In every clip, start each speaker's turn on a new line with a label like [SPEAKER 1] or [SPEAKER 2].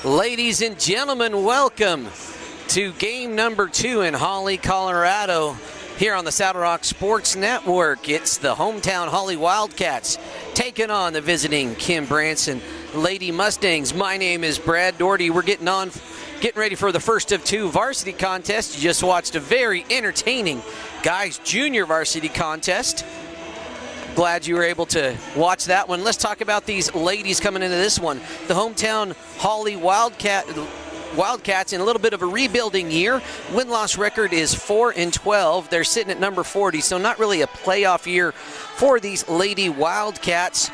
[SPEAKER 1] Ladies and gentlemen, welcome to game number 2 in Holly, Colorado, here on the Saddle Rock Sports Network. It's the hometown Holly Wildcats taking on the visiting Kim Branson Lady Mustangs. My name is Brad Doherty. We're getting ready for the first of 2 varsity contests. You just watched a very entertaining guys junior varsity contest. Glad you were able to watch that one. Let's talk about these ladies coming into this one. The hometown Holly Wildcats in a little bit of a rebuilding year. Win-loss record is 4-12. They're sitting at number 40, so not really a playoff year for these Lady Wildcats.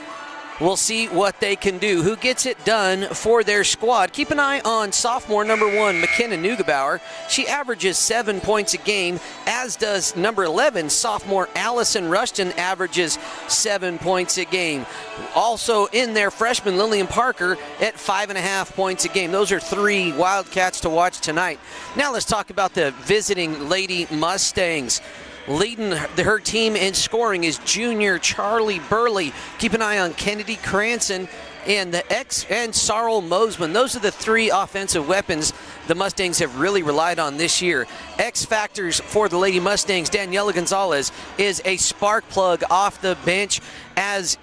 [SPEAKER 1] We'll see what they can do. Who gets it done for their squad? Keep an eye on sophomore number 1, McKenna Neugebauer. She averages 7 points a game, as does number 11, sophomore Allison Rushton, averages 7 points a game. Also in there, freshman Lillian Parker at 5.5 points a game. Those are 3 Wildcats to watch tonight. Now let's talk about the visiting Lady Mustangs. Leading her team in scoring is junior Charlie Burley. Keep an eye on Kennedy Cranston and Sarl Mosman. Those are the 3 offensive weapons the Mustangs have really relied on this year. X factors for the Lady Mustangs, Daniela Gonzalez is a spark plug off the bench, and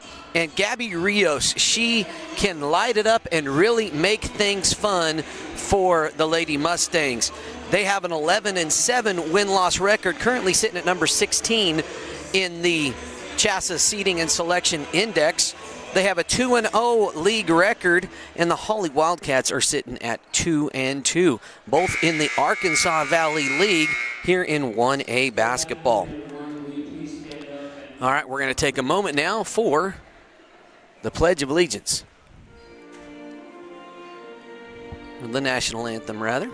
[SPEAKER 1] Gabby Rios, she can light it up and really make things fun for the Lady Mustangs. They have an 11-7 win-loss record, currently sitting at number 16 in the CHSAA Seeding and Selection Index. They have a 2-0 league record, and the Holly Wildcats are sitting at 2-2, both in the Arkansas Valley League here in 1A basketball. All right, we're going to take a moment now for the Pledge of Allegiance. The national anthem, rather.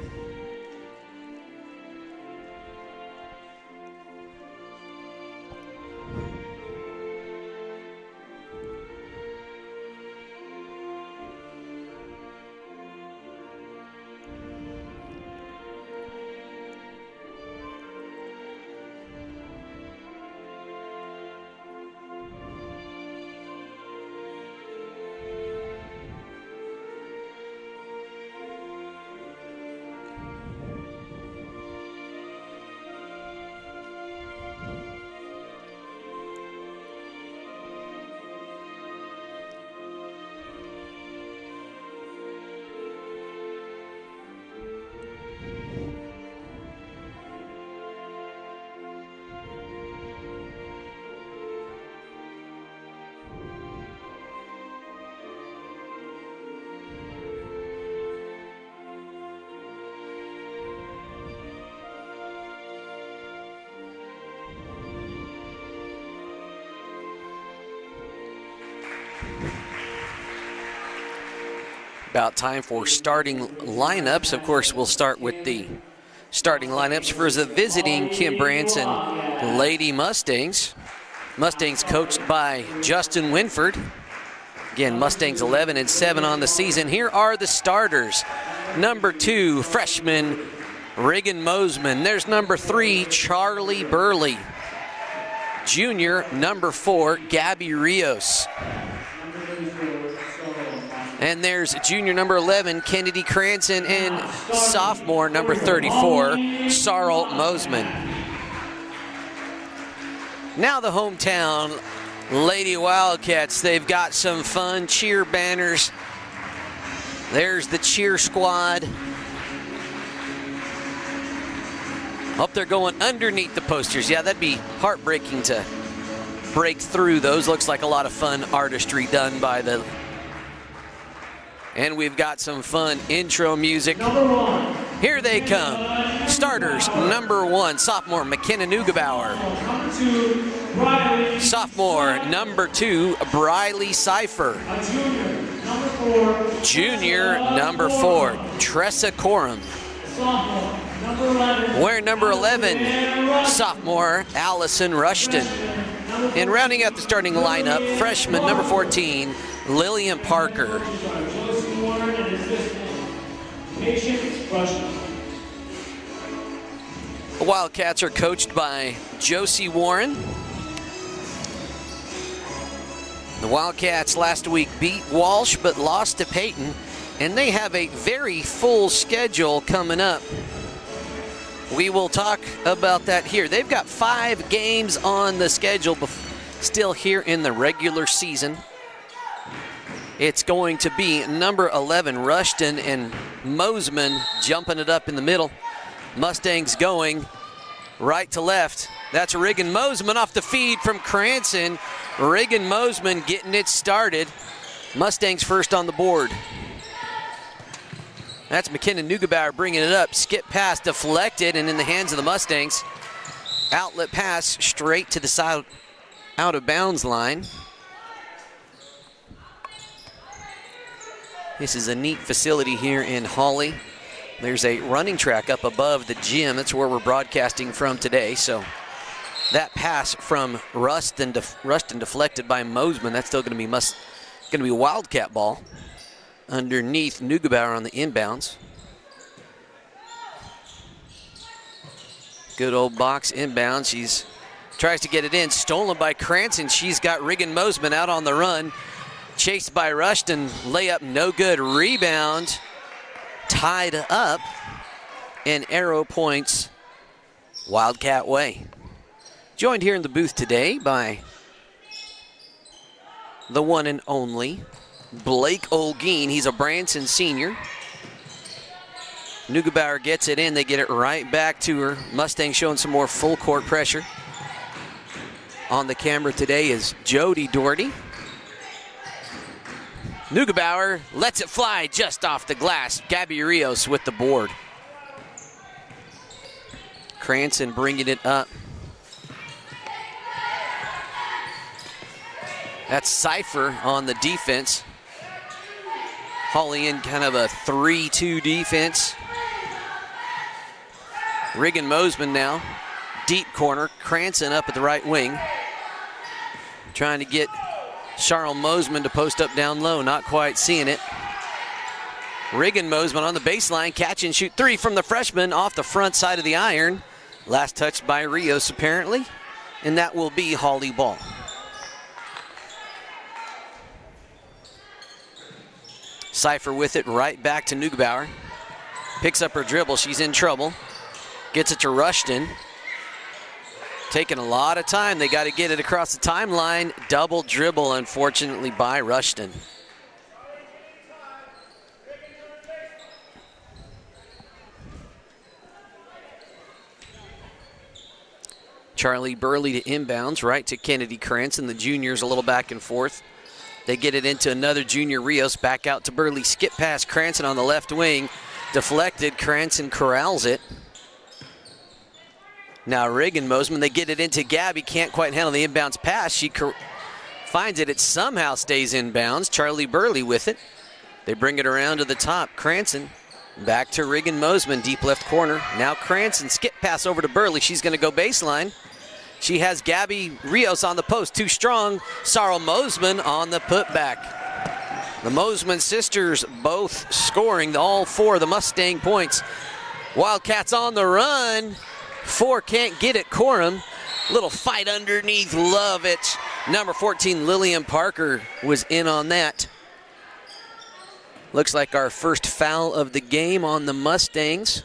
[SPEAKER 1] About time for starting lineups. Of course, we'll start with the starting lineups for the visiting Kim Branson Lady Mustangs. Mustangs coached by Justin Winford. Again, Mustangs 11-7 on the season. Here are the starters. Number 2, freshman Reagan Mosman. There's number 3, Charlie Burley. Junior, number 4, Gabby Rios. And there's junior number 11, Kennedy Cranston, and sophomore number 34, Sarl Mosman. Now the hometown Lady Wildcats, they've got some fun cheer banners. There's the cheer squad. Hope they're going underneath the posters. Yeah, that'd be heartbreaking to break through those. Looks like a lot of fun artistry done by the... And we've got some fun intro music. Here they come. Starters, number 1, sophomore McKenna Neugebauer. Sophomore, number 2, Briley Cipher. Junior, number 4, Tressa Coram. Wearing number 11, sophomore Allison Rushton. And rounding out the starting lineup, freshman number 14, Lillian Parker. The Wildcats are coached by Josie Warren. The Wildcats last week beat Walsh but lost to Peyton and they have a very full schedule coming up. We will talk about that here. They've got 5 games on the schedule still here in the regular season. It's going to be number 11, Rushton, and Mosman jumping it up in the middle. Mustangs going right to left. That's Riggin Mosman off the feed from Cranston. Riggin Mosman getting it started. Mustangs first on the board. That's McKinnon Neugebauer bringing it up. Skip pass deflected and in the hands of the Mustangs. Outlet pass straight to the side, out of bounds line. This is a neat facility here in Hawley. There's a running track up above the gym. That's where we're broadcasting from today. So that pass from Rustin deflected by Mosman. That's still going to be Wildcat ball underneath Neugebauer on the inbounds. Good old box inbound. She's tries to get it in, stolen by Cranston. She's got Riggin Mosman out on the run. Chased by Rushton, layup no good. Rebound tied up, and arrow points Wildcat way. Joined here in the booth today by the one and only Blake Olguin. He's a Branson senior. Neugebauer gets it in. They get it right back to her. Mustang showing some more full court pressure. On the camera today is Jody Doherty. Neugebauer lets it fly just off the glass. Gabby Rios with the board. Cranston bringing it up. That's Cypher on the defense. Hawley in kind of a 3-2 defense. Riggin Mosman now. Deep corner. Cranston up at the right wing. Trying to get Charles Mosman to post up down low. Not quite seeing it. Riggin Mosman on the baseline. Catch and shoot 3 from the freshman off the front side of the iron. Last touched by Rios apparently. And that will be Hawley ball. Cypher with it, right back to Neugebauer. Picks up her dribble, she's in trouble. Gets it to Rushton. Taking a lot of time, they got to get it across the timeline. Double dribble, unfortunately, by Rushton. Charlie Burley to inbounds, right to Kennedy Cranston. The juniors a little back and forth. They get it into another junior, Rios, back out to Burley. Skip past Cranston on the left wing. Deflected, Cranston corrals it. Now Riggin Mosman, they get it into Gabby, can't quite handle the inbounds pass. She finds it, it somehow stays inbounds. Charlie Burley with it. They bring it around to the top. Cranston back to Riggin Mosman, deep left corner. Now Cranston, skip pass over to Burley. She's gonna go baseline. She has Gabby Rios on the post, too strong. Sarah Mosman on the putback. The Mosman sisters both scoring all 4 of the Mustang points. Wildcats on the run. 4 can't get it, Coram. Little fight underneath, love it. Number 14, Lillian Parker was in on that. Looks like our first foul of the game on the Mustangs.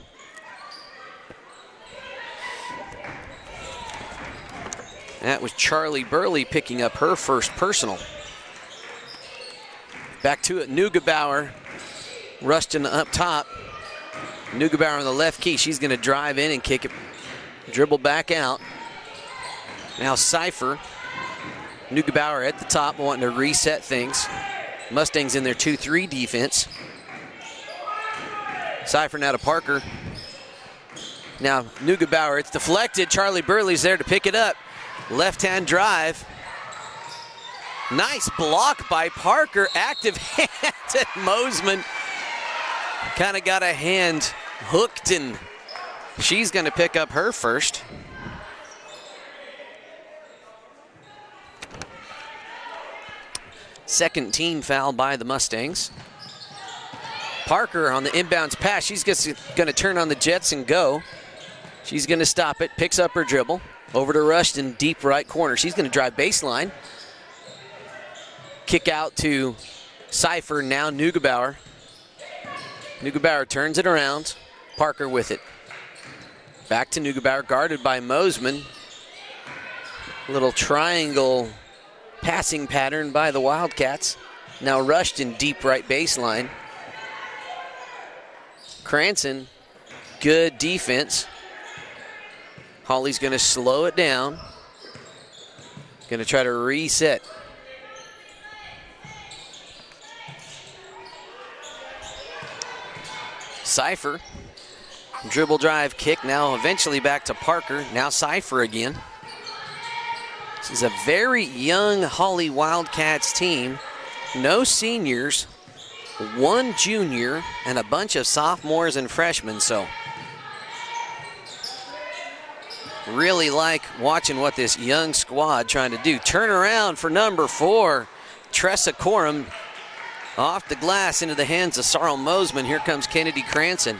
[SPEAKER 1] That was Charlie Burley picking up her first personal. Back to it, Neugebauer. Rushton up top. Neugebauer on the left key. She's going to drive in and kick it. Dribble back out. Now Cypher. Neugebauer at the top wanting to reset things. Mustangs in their 2-3 defense. Cypher now to Parker. Now Neugebauer, it's deflected. Charlie Burley's there to pick it up. Left-hand drive. Nice block by Parker. Active hand at Mosman. Kind of got a hand hooked, and she's going to pick up her first. Second team foul by the Mustangs. Parker on the inbounds pass. She's just going to turn on the Jets and go. She's going to stop it, picks up her dribble. Over to Rushton, deep right corner. She's going to drive baseline. Kick out to Cypher, now Neugebauer. Neugebauer turns it around. Parker with it. Back to Neugebauer, guarded by Mosman. Little triangle passing pattern by the Wildcats. Now rushed in deep right baseline. Cranston, good defense. Holly's going to slow it down. Going to try to reset. Cipher, dribble drive kick, now eventually back to Parker. Now Cipher again. This is a very young Holly Wildcats team. No seniors, one junior, and a bunch of sophomores and freshmen. So really like watching what this young squad trying to do. Turn around for number 4, Tressa Corum. Off the glass into the hands of Sarl Mosman. Here comes Kennedy Cranston.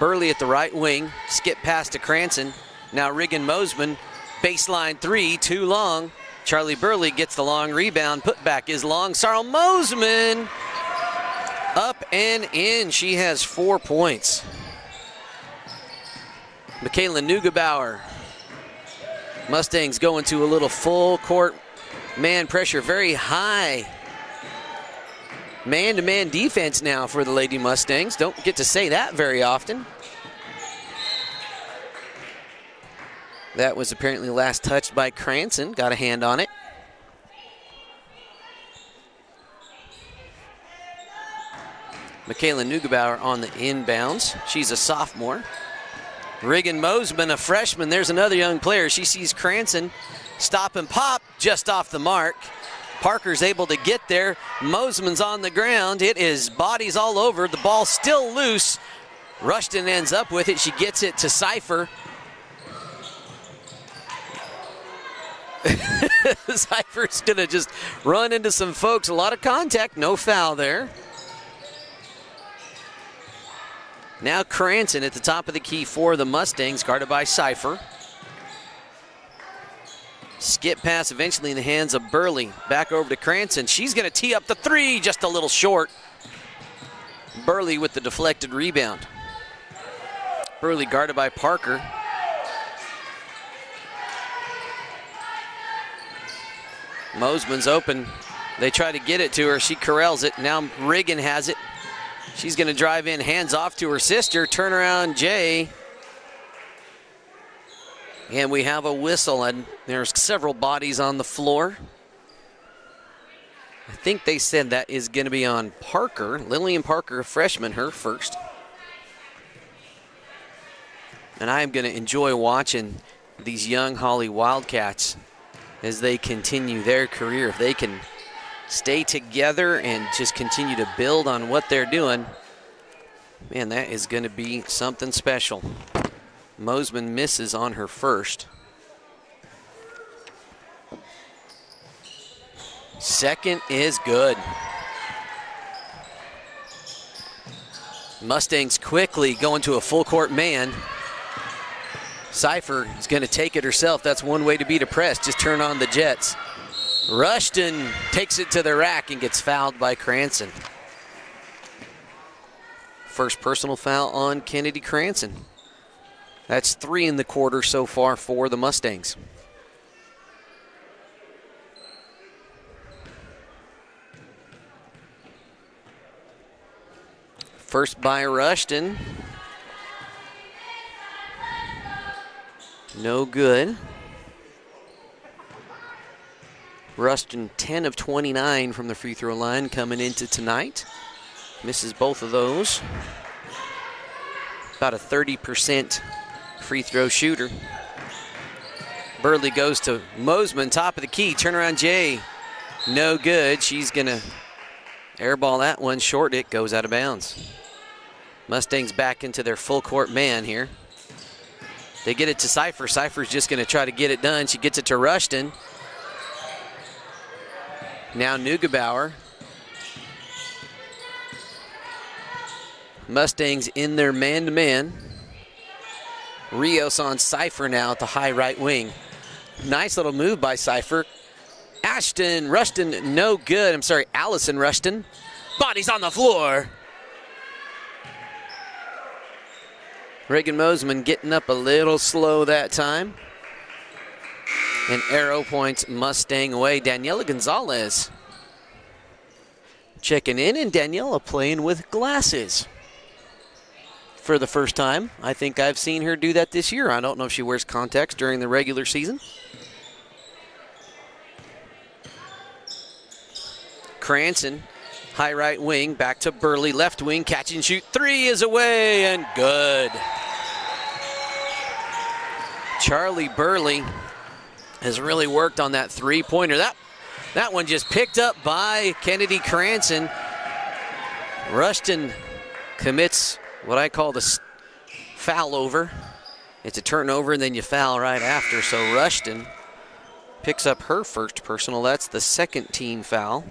[SPEAKER 1] Burley at the right wing. Skip pass to Cranston. Now Riggin Mosman. Baseline 3, too long. Charlie Burley gets the long rebound. Putback is long. Sarl Mosman up and in. She has 4 points. Michaela Neugebauer. Mustangs going to a little full court man pressure. Very high man-to-man defense now for the Lady Mustangs. Don't get to say that very often. That was apparently last touched by Cranston. Got a hand on it. Michaela Neugebauer on the inbounds. She's a sophomore. Riggin Mosman, a freshman. There's another young player. She sees Cranston stop and pop just off the mark. Parker's able to get there. Mosman's on the ground. It is bodies all over. The ball still loose. Rushton ends up with it. She gets it to Cipher. Cipher's gonna just run into some folks. A lot of contact, no foul there. Now Cranston at the top of the key for the Mustangs, guarded by Cipher. Skip pass eventually in the hands of Burley. Back over to Cranston. She's going to tee up the 3, just a little short. Burley with the deflected rebound. Burley guarded by Parker. Mosman's open. They try to get it to her. She corrals it. Now Riggin has it. She's going to drive in, hands off to her sister. Turnaround Jay. And we have a whistle, and there's several bodies on the floor. I think they said that is going to be on Parker. Lillian Parker, a freshman, her first. And I am going to enjoy watching these young Holly Wildcats as they continue their career. If they can stay together and just continue to build on what they're doing, man, that is going to be something special. Mosman misses on her first. Second is good. Mustangs quickly going to a full court man. Cipher is going to take it herself. That's one way to beat a press. Just turn on the Jets. Rushton takes it to the rack and gets fouled by Cranston. First personal foul on Kennedy Cranston. That's 3 in the quarter so far for the Mustangs. First by Rushton. No good. Rushton 10 of 29 from the free throw line coming into tonight. Misses both of those. About a 30% free throw shooter. Burley goes to Mosman, top of the key. Turnaround Jay, no good. She's gonna airball that one short. It goes out of bounds. Mustangs back into their full court man here. They get it to Cipher. Cipher's just gonna try to get it done. She gets it to Rushton. Now Neugebauer. Mustangs in their man-to-man. Rios on Cipher now at the high right wing. Nice little move by Cipher. Rushton, no good. Allison Rushton Bodies on the floor. Reagan Mosman getting up a little slow that time. And arrow points Mustang away. Daniela Gonzalez checking in, and Daniela playing with glasses for the first time. I think I've seen her do that this year. I don't know if she wears contacts during the regular season. Cranston, high right wing, back to Burley, left wing, catch and shoot. Three is away and good. Charlie Burley has really worked on that three-pointer. That one just picked up by Kennedy Cranston. Rushton commits what I call the foul over. It's a turnover and then you foul right after. So Rushton picks up her first personal. That's the second team foul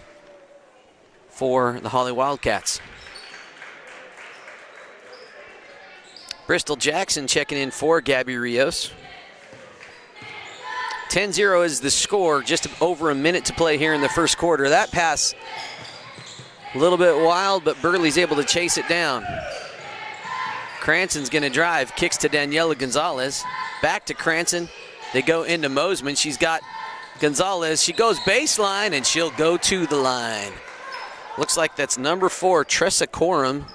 [SPEAKER 1] for the Holly Wildcats. Bristol Jackson checking in for Gabby Rios. 10-0 is the score, just over a minute to play here in the first quarter. That pass a little bit wild, but Burley's able to chase it down. Cranston's gonna drive, kicks to Daniela Gonzalez. Back to Cranston, they go into Mosman. She's got Gonzalez, she goes baseline and she'll go to the line. Looks like that's number 4, Tressa Coram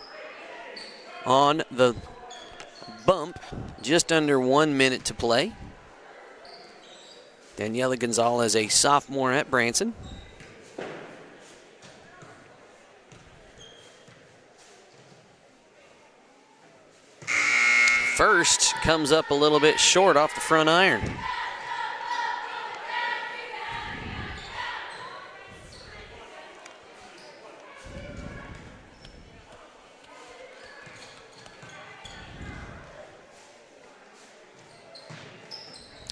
[SPEAKER 1] on the bump, just under 1 minute to play. Daniela Gonzalez, a sophomore at Branson. First comes up a little bit short off the front iron.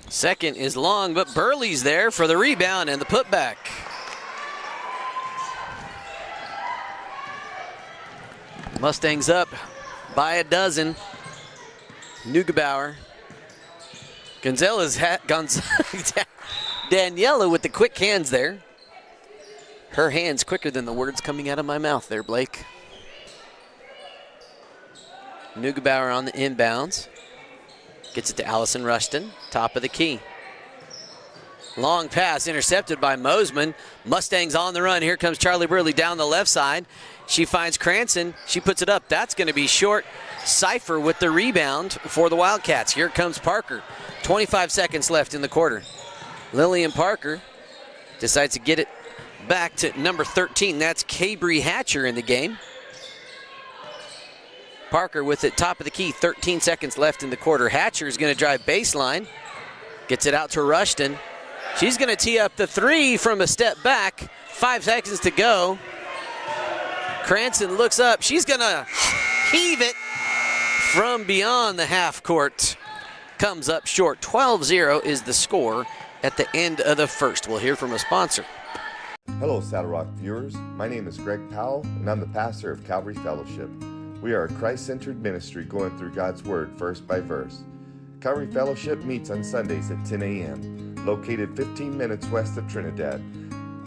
[SPEAKER 1] Second is long, but Burley's there for the rebound and the putback. Mustangs up by a dozen. Neugebauer. Daniela with the quick hands there. Her hands quicker than the words coming out of my mouth there, Blake. Neugebauer on the inbounds. Gets it to Allison Rushton, top of the key. Long pass intercepted by Mosman. Mustangs on the run. Here comes Charlie Burley down the left side. She finds Cranston. She puts it up. That's going to be short. Cipher with the rebound for the Wildcats. Here comes Parker. 25 seconds left in the quarter. Lillian Parker decides to get it back to number 13. That's Cabry Hatcher in the game. Parker with it, top of the key, 13 seconds left in the quarter. Hatcher is going to drive baseline, gets it out to Rushton. She's going to tee up the three from a step back, 5 seconds to go. Cranston looks up, she's going to heave it from beyond the half court. Comes up short, 12-0 is the score at the end of the first. We'll hear from a sponsor.
[SPEAKER 2] Hello Saddle Rock viewers, my name is Greg Powell and I'm the pastor of Calvary Fellowship. We are a Christ-centered ministry going through God's Word verse by verse. Calvary Fellowship meets on Sundays at 10 a.m., located 15 minutes west of Trinidad,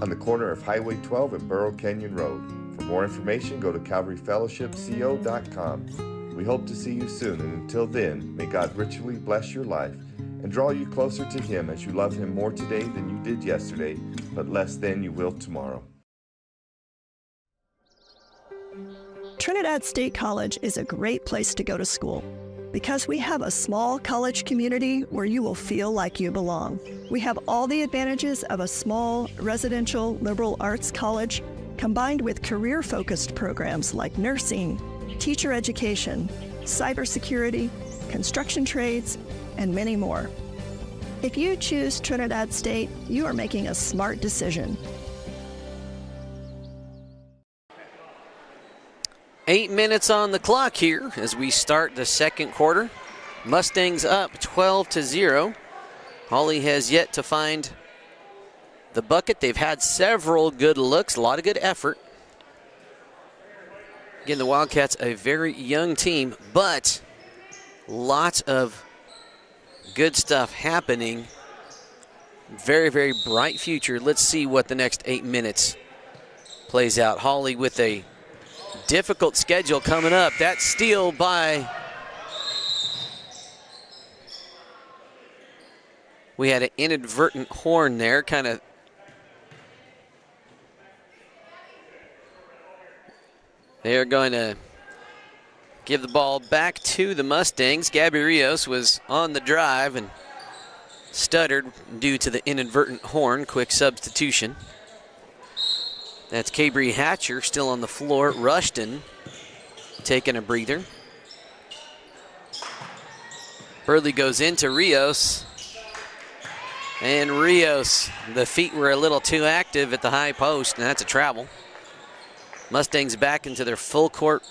[SPEAKER 2] on the corner of Highway 12 and Burro Canyon Road. For more information, go to calvaryfellowshipco.com. We hope to see you soon, and until then, may God richly bless your life and draw you closer to Him as you love Him more today than you did yesterday, but less than you will tomorrow.
[SPEAKER 3] Trinidad State College is a great place to go to school because we have a small college community where you will feel like you belong. We have all the advantages of a small residential liberal arts college combined with career-focused programs like nursing, teacher education, cybersecurity, construction trades, and many more. If you choose Trinidad State, you are making a smart decision.
[SPEAKER 1] 8 minutes on the clock here as we start the second quarter. Mustangs up 12-0. Holly has yet to find the bucket. They've had several good looks, a lot of good effort. Again, the Wildcats, a very young team, but lots of good stuff happening. Very, very bright future. Let's see what the next 8 minutes plays out. Holly with a difficult schedule coming up. That steal by, we had an inadvertent horn there, kind of. They're going to give the ball back to the Mustangs. Gabby Rios was on the drive and stuttered due to the inadvertent horn. Quick substitution. That's Cabry Hatcher still on the floor. Rushton taking a breather. Burley goes into Rios. And Rios, the feet were a little too active at the high post, and that's a travel. Mustangs back into their full court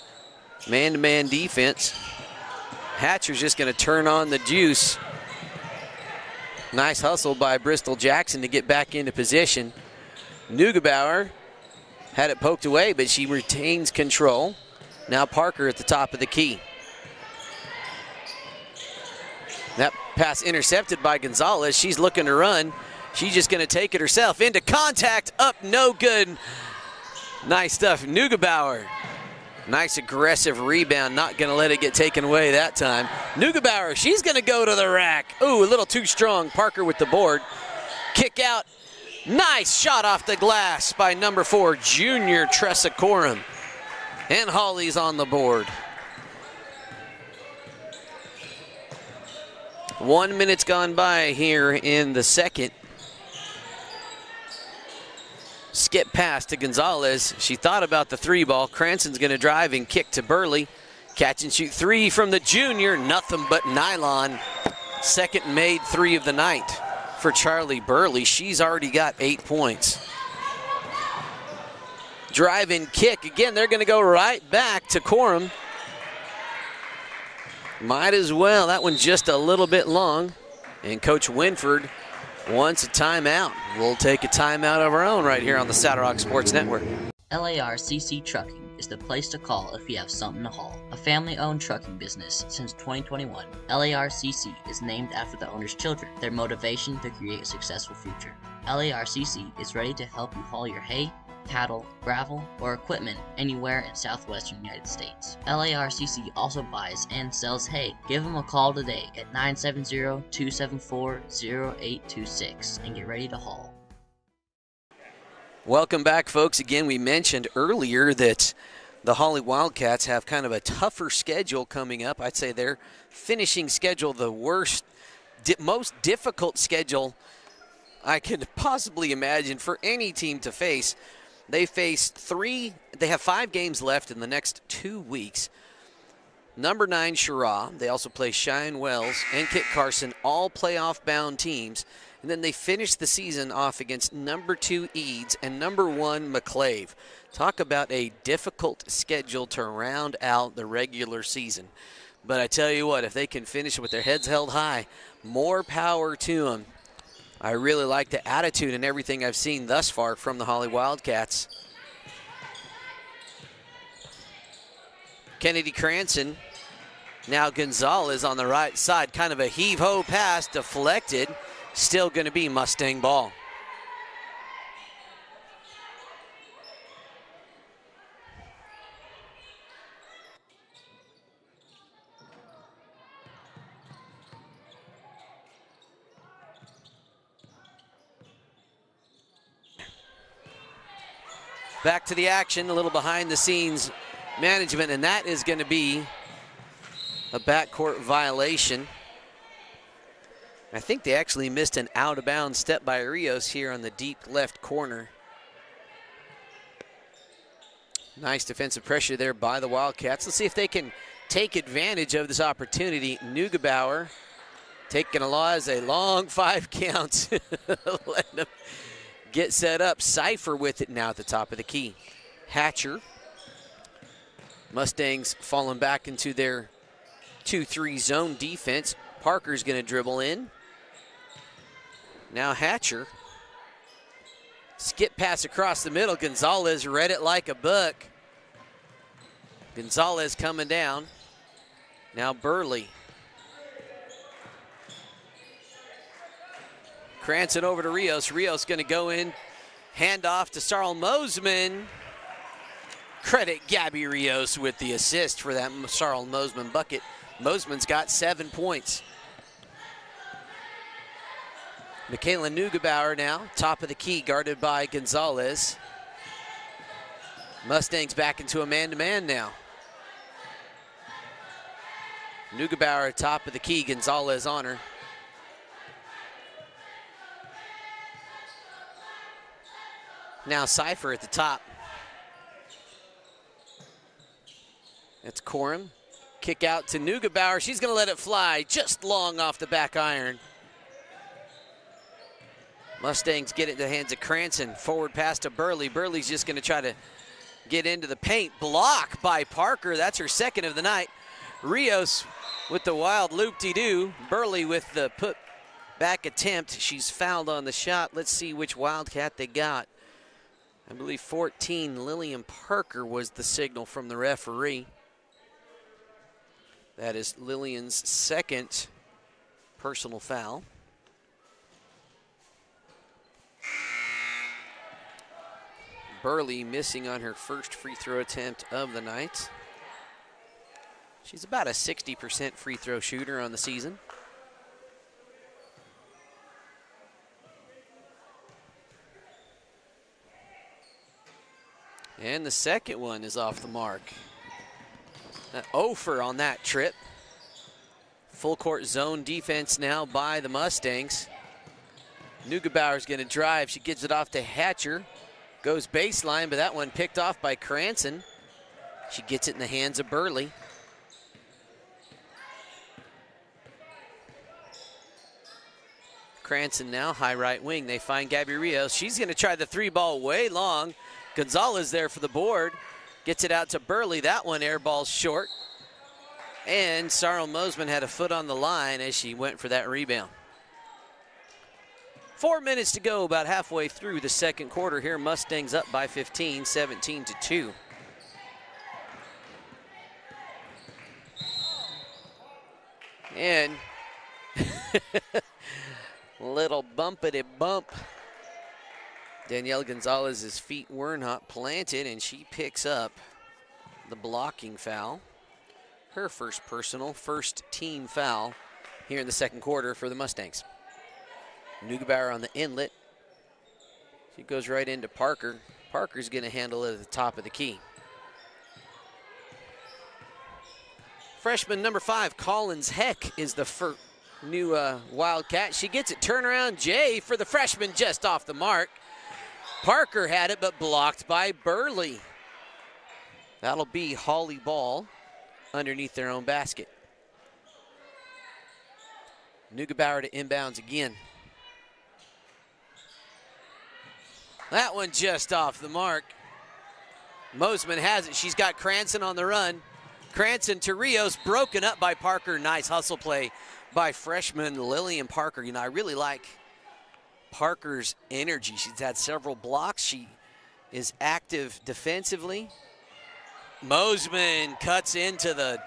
[SPEAKER 1] man-to-man defense. Hatcher's just going to turn on the juice. Nice hustle by Bristol Jackson to get back into position. Neugebauer had it poked away, but she retains control. Now Parker at the top of the key. That pass intercepted by Gonzalez. She's looking to run. She's just going to take it herself. Into contact, up, no good. Nice stuff, Neugebauer. Nice aggressive rebound, not going to let it get taken away that time. Neugebauer, she's going to go to the rack. Ooh, a little too strong. Parker with the board. Kick out. Nice shot off the glass by number 4, Junior Tressa Coram. And Hawley's on the board. 1 minute's gone by here in the second. Skip pass to Gonzalez. She thought about the 3-ball. Cranston's going to drive and kick to Burley. Catch and shoot 3 from the junior. Nothing but nylon. Second made 3 of the night for Charlie Burley. She's already got 8 points. Drive and kick. Again, they're going to go right back to Coram. Might as well. That one just a little bit long. And Coach Winford wants a timeout. We'll take a timeout of our own right here on the Saddle Rock Sports Network.
[SPEAKER 4] LARCC Trucking is the place to call if you have something to haul. A family-owned trucking business since 2021, LARCC is named after the owner's children, their motivation to create a successful future. LARCC is ready to help you haul your hay, cattle, gravel, or equipment anywhere in southwestern United States. LARCC also buys and sells hay. Give them a call today at 970-274-0826 and get ready to haul.
[SPEAKER 1] Welcome back, folks. Again, we mentioned earlier that the Hawley Wildcats have kind of a tougher schedule coming up. I'd say their finishing schedule the worst, most difficult schedule I could possibly imagine for any team to face. They have 5 games left in the next 2 weeks. Number 9, Sherrah. They also play Cheyenne Wells and Kit Carson, all playoff-bound teams. And then they finish the season off against number 2, Eads, and number 1, McClave. Talk about a difficult schedule to round out the regular season. But I tell you what, if they can finish with their heads held high, more power to them. I really like the attitude and everything I've seen thus far from the Hawley Wildcats. Kennedy Cranston. Now Gonzalez on the right side. Kind of a heave-ho pass, deflected. Still going to be Mustang ball. Back to the action, a little behind the scenes management, and that is going to be a backcourt violation. I think they actually missed an out-of-bounds step by Rios here on the deep left corner. Nice defensive pressure there by the Wildcats. Let's see if they can take advantage of this opportunity. Neugebauer taking a loss, a long 5 count. Letting them get set up. Cypher with it now at the top of the key. Hatcher. Mustangs falling back into their 2-3 zone defense. Parker's going to dribble in. Now Hatcher. Skip pass across the middle. Gonzalez read it like a book. Gonzalez coming down. Now Burley. Cranston over to Rios. Rios going to go in. Hand off to Sarl Mosman. Credit Gabby Rios with the assist for that Sarl Mosman bucket. Mosman's got 7 points. Michaela Neugebauer now, top of the key, guarded by Gonzalez. Mustangs back into a man-to-man now. Neugebauer top of the key, Gonzalez on her. Now Cypher at the top. That's Corum. Kick out to Neugebauer. She's going to let it fly just long off the back iron. Mustangs get it in the hands of Cranston. Forward pass to Burley. Burley's just going to try to get into the paint. Block by Parker. That's her second of the night. Rios with the wild loop-de-doo. Burley with the put-back attempt. She's fouled on the shot. Let's see which Wildcat they got. I believe 14, Lillian Parker was the signal from the referee. That is Lillian's second personal foul. Burley missing on her first free throw attempt of the night. She's about a 60% free throw shooter on the season. And the second one is off the mark. Ofer on that trip. Full court zone defense now by the Mustangs. Neugebauer's going to drive. She gives it off to Hatcher. Goes baseline, but that one picked off by Cranston. She gets it in the hands of Burley. Cranston now, high right wing. They find Gabby Rios. She's going to try the three ball way long. Gonzalez there for the board. Gets it out to Burley. That one air ball short. And Sarl Mosman had a foot on the line as she went for that rebound. 4 minutes to go, about halfway through the second quarter here. Mustangs up by 15, 17-2. And little bumpity bump. Danielle Gonzalez's feet were not planted, and she picks up the blocking foul. Her first personal, first team foul here in the second quarter for the Mustangs. Neugebauer on the inlet. She goes right into Parker. Parker's going to handle it at the top of the key. Freshman number 5, Collins Heck, is the new Wildcat. She gets it. Turnaround Jay for the freshman just off the mark. Parker had it, but blocked by Burley. That'll be Holly Ball underneath their own basket. Neugebauer to inbounds again. That one just off the mark. Mosman has it. She's got Cranston on the run. Cranston to Rios, broken up by Parker. Nice hustle play by freshman Lillian Parker. You know, I really like Parker's energy. She's had several blocks. She is active defensively. Mosman cuts into the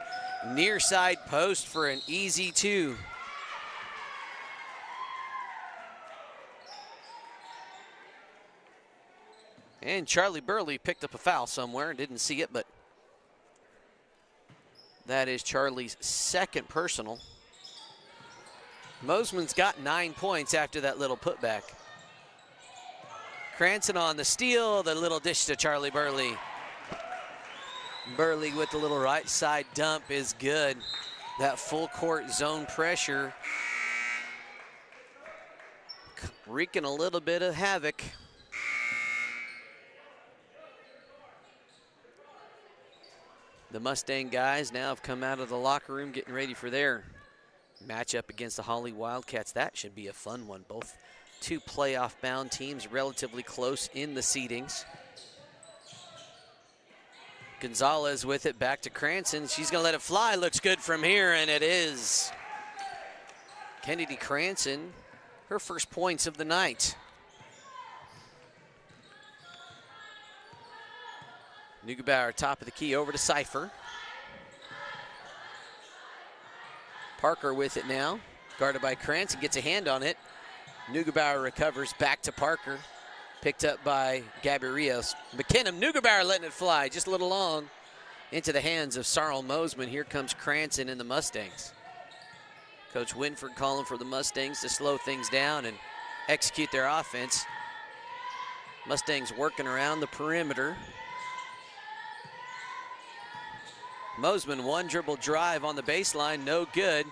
[SPEAKER 1] near side post for an easy 2. And Charlie Burley picked up a foul somewhere. Didn't see it, but that is Charlie's second personal. Mosman's got 9 points after that little putback. Cranston on the steal, the little dish to Charlie Burley. Burley with the little right side dump is good. That full court zone pressure wreaking a little bit of havoc. The Mustang guys now have come out of the locker room getting ready for their matchup against the Holly Wildcats. That should be a fun one. Both two playoff-bound teams relatively close in the seedings. Gonzalez with it back to Cranston. She's going to let it fly. Looks good from here, and it is. Kennedy Cranston, her first points of the night. Neugebauer, top of the key, over to Cypher. Parker with it now, guarded by Cranston, gets a hand on it. Neugebauer recovers back to Parker. Picked up by Gabby Rios. McKinnon, Neugebauer letting it fly, just a little long. Into the hands of Sarl Mosman. Here comes Cranston and the Mustangs. Coach Winford calling for the Mustangs to slow things down and execute their offense. Mustangs working around the perimeter. Mosman, one dribble drive on the baseline, no good.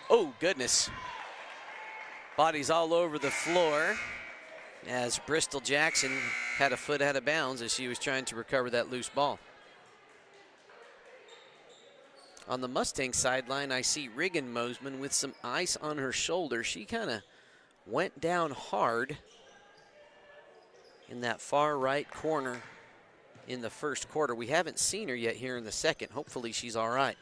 [SPEAKER 1] Oh, goodness. Bodies all over the floor as Bristol Jackson had a foot out of bounds as she was trying to recover that loose ball. On the Mustang sideline, I see Riggin Mosman with some ice on her shoulder. She kind of went down hard in that far right corner in the first quarter. We haven't seen her yet here in the second. Hopefully she's all right.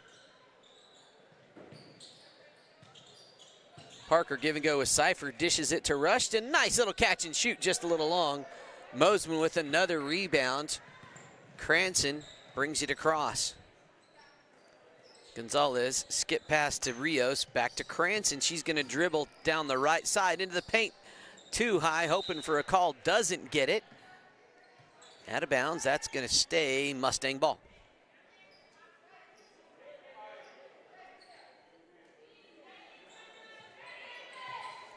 [SPEAKER 1] Parker give and go with Cypher, dishes it to Rushton. Nice little catch and shoot, just a little long. Mosman with another rebound. Cranston brings it across. Gonzalez skip pass to Rios, back to Cranston. She's gonna dribble down the right side into the paint. Too high, hoping for a call, doesn't get it. Out of bounds, that's gonna stay Mustang ball.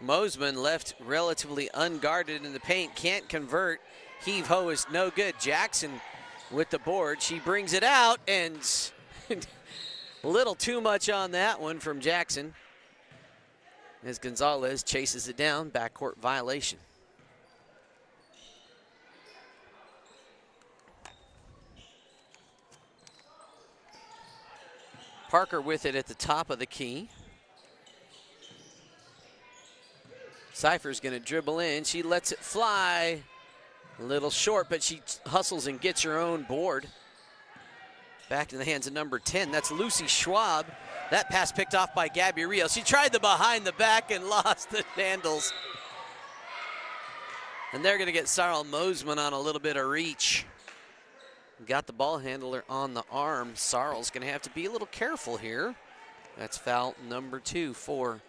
[SPEAKER 1] Mosman left relatively unguarded in the paint, can't convert. Heave-ho is no good. Jackson with the board. She brings it out, and a little too much on that one from Jackson as Gonzalez chases it down. Backcourt violation. Parker with it at the top of the key. Cypher's gonna dribble in. She lets it fly. A little short, but she hustles and gets her own board. Back in the hands of number 10. That's Lucy Schwab. That pass picked off by Gabby Rios. She tried the behind the back and lost the handles. And they're gonna get Sarl Mosman on a little bit of reach. Got the ball handler on the arm. Sarl's gonna have to be a little careful here. That's foul number 2 for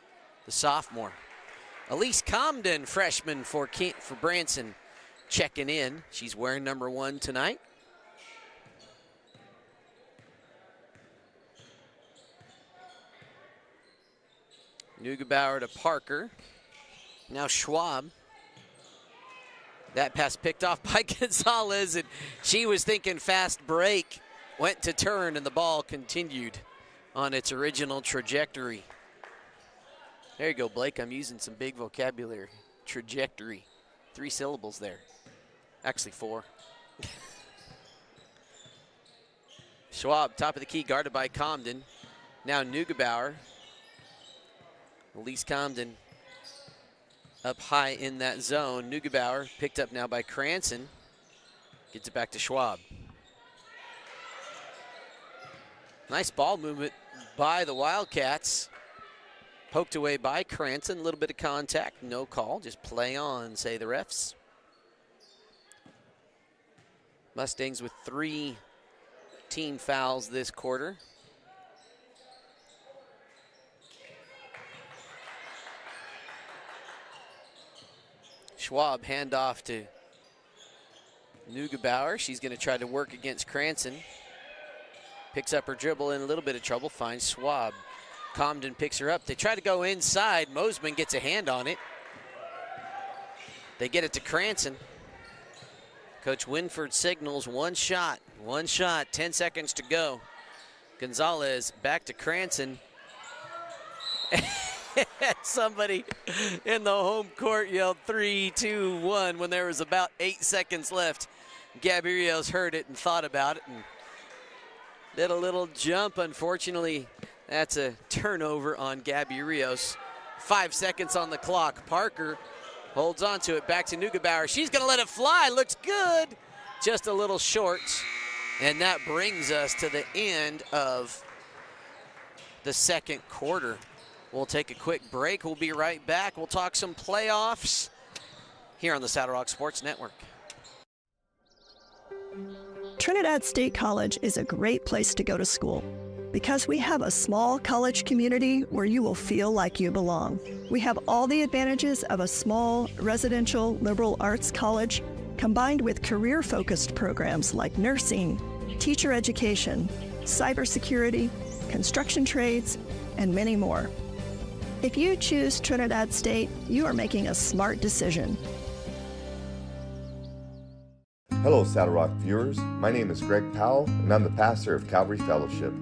[SPEAKER 1] the sophomore. Elise Comden, freshman for Branson, checking in. She's wearing number 1 tonight. Neugebauer to Parker. Now Schwab. That pass picked off by Gonzalez, and she was thinking fast break. Went to turn, and the ball continued on its original trajectory. There you go, Blake. I'm using some big vocabulary. Trajectory. 3 syllables there. Actually 4. Schwab, top of the key, guarded by Comden. Now Neugebauer. Elise Comden up high in that zone. Neugebauer picked up now by Cranston. Gets it back to Schwab. Nice ball movement by the Wildcats. Poked away by Cranston, a little bit of contact, no call, just play on, say the refs. Mustangs with 3 team fouls this quarter. Schwab handoff to Neugebauer. She's gonna try to work against Cranston. Picks up her dribble in a little bit of trouble, finds Schwab. Comden picks her up. They try to go inside. Mosman gets a hand on it. They get it to Cranston. Coach Winford signals one shot, 10 seconds to go. Gonzalez back to Cranston. Somebody in the home court yelled 3, 2, 1 when there was about 8 seconds left. Gabby Rios heard it and thought about it and did a little jump. Unfortunately, that's a turnover on Gabby Rios. 5 seconds on the clock. Parker holds on to it, back to Neugebauer. She's gonna let it fly, looks good. Just a little short. And that brings us to the end of the second quarter. We'll take a quick break. We'll be right back. We'll talk some playoffs here on the Saddle Rock Sports Network.
[SPEAKER 3] Trinidad State College is a great place to go to school because we have a small college community where you will feel like you belong. We have all the advantages of a small residential liberal arts college combined with career-focused programs like nursing, teacher education, cybersecurity, construction trades, and many more. If you choose Trinidad State, you are making a smart decision.
[SPEAKER 2] Hello, Saddle Rock viewers. My name is Greg Powell, and I'm the pastor of Calvary Fellowship.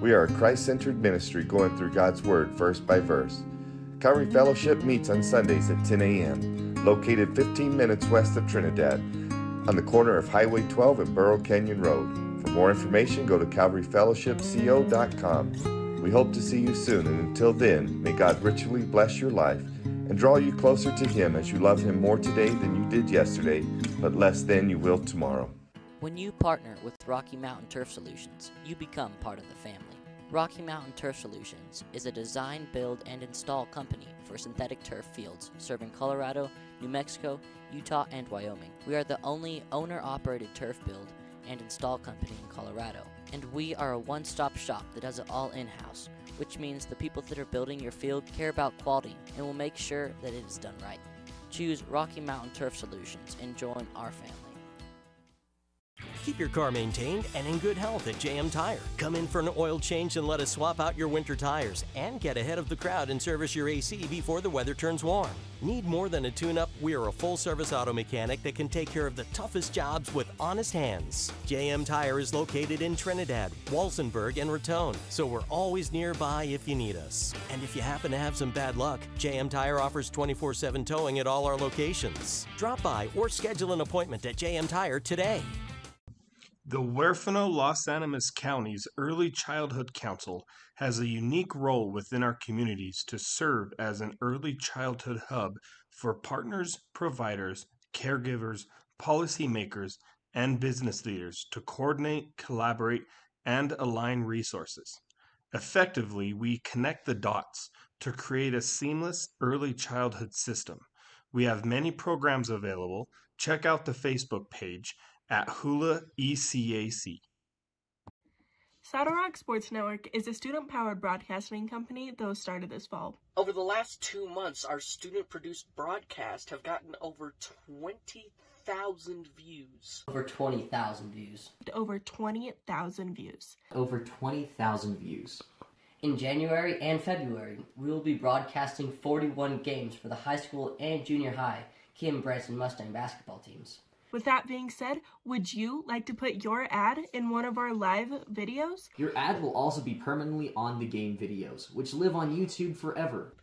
[SPEAKER 2] We are a Christ-centered ministry going through God's Word verse by verse. Calvary Fellowship meets on Sundays at 10 a.m., located 15 minutes west of Trinidad, on the corner of Highway 12 and Burro Canyon Road. For more information, go to calvaryfellowshipco.com. We hope to see you soon, and until then, may God richly bless your life and draw you closer to Him as you love Him more today than you did yesterday, but less than you will tomorrow.
[SPEAKER 4] When you partner with Rocky Mountain Turf Solutions, you become part of the family. Rocky Mountain Turf Solutions is a design, build, and install company for synthetic turf fields serving Colorado, New Mexico, Utah, and Wyoming. We are the only owner-operated turf build and install company in Colorado, and we are a one-stop shop that does it all in-house, which means the people that are building your field care about quality and will make sure that it is done right. Choose Rocky Mountain Turf Solutions and join our family.
[SPEAKER 5] Keep your car maintained and in good health at JM Tire. Come in for an oil change and let us swap out your winter tires and get ahead of the crowd and service your AC before the weather turns warm. Need more than a tune-up? We are a full-service auto mechanic that can take care of the toughest jobs with honest hands. JM Tire is located in Trinidad, Walsenburg, and Raton, so we're always nearby if you need us. And if you happen to have some bad luck, JM Tire offers 24/7 towing at all our locations. Drop by or schedule an appointment at JM Tire today.
[SPEAKER 6] The Huerfano Los Animas County's Early Childhood Council has a unique role within our communities to serve as an early childhood hub for partners, providers, caregivers, policymakers, and business leaders to coordinate, collaborate, and align resources. Effectively, we connect the dots to create a seamless early childhood system. We have many programs available. Check out the Facebook page at Hula ECAC.
[SPEAKER 7] Saddle Rock Sports Network is a student-powered broadcasting company that was started this fall.
[SPEAKER 8] Over the last 2 months, our student-produced broadcasts have gotten over 20,000 views.
[SPEAKER 4] Over 20,000 views.
[SPEAKER 7] Over 20,000 views.
[SPEAKER 9] Over 20,000 views.
[SPEAKER 4] In January and February, we will be broadcasting 41 games for the high school and junior high Kim Branson Mustang basketball teams.
[SPEAKER 7] With that being said, would you like to put your ad in one of our live videos?
[SPEAKER 9] Your ad will also be permanently on the game videos, which live on YouTube forever.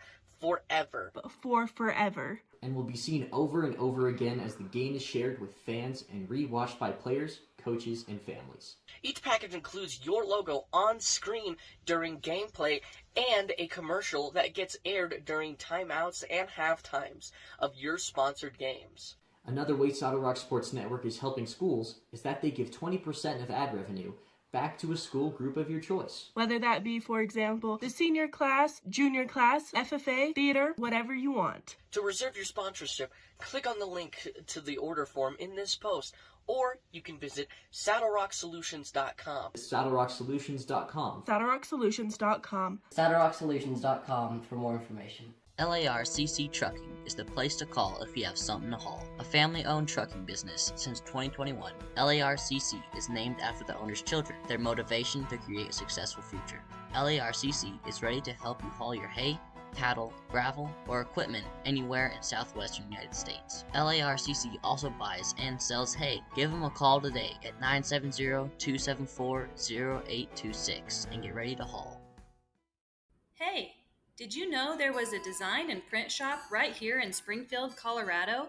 [SPEAKER 8] Forever.
[SPEAKER 7] For forever.
[SPEAKER 9] And will be seen over and over again as the game is shared with fans and re-watched by players, coaches, and families.
[SPEAKER 8] Each package includes your logo on screen during gameplay and a commercial that gets aired during timeouts and halftimes of your sponsored games.
[SPEAKER 9] Another way Saddle Rock Sports Network is helping schools is that they give 20% of ad revenue back to a school group of your choice.
[SPEAKER 7] Whether that be, for example, the senior class, junior class, FFA, theater, whatever you want.
[SPEAKER 8] To reserve your sponsorship, click on the link to the order form in this post, or you can visit saddlerocksolutions.com.
[SPEAKER 9] saddlerocksolutions.com.
[SPEAKER 7] saddlerocksolutions.com.
[SPEAKER 4] saddlerocksolutions.com for more information. LARCC Trucking is the place to call if you have something to haul. A family-owned trucking business since 2021, LARCC is named after the owner's children, their motivation to create a successful future. LARCC is ready to help you haul your hay, cattle, gravel, or equipment anywhere in southwestern United States. LARCC also buys and sells hay. Give them a call today at 970-274-0826 and get ready to haul.
[SPEAKER 10] Hey! Did you know there was a design and print shop right here in Springfield, Colorado?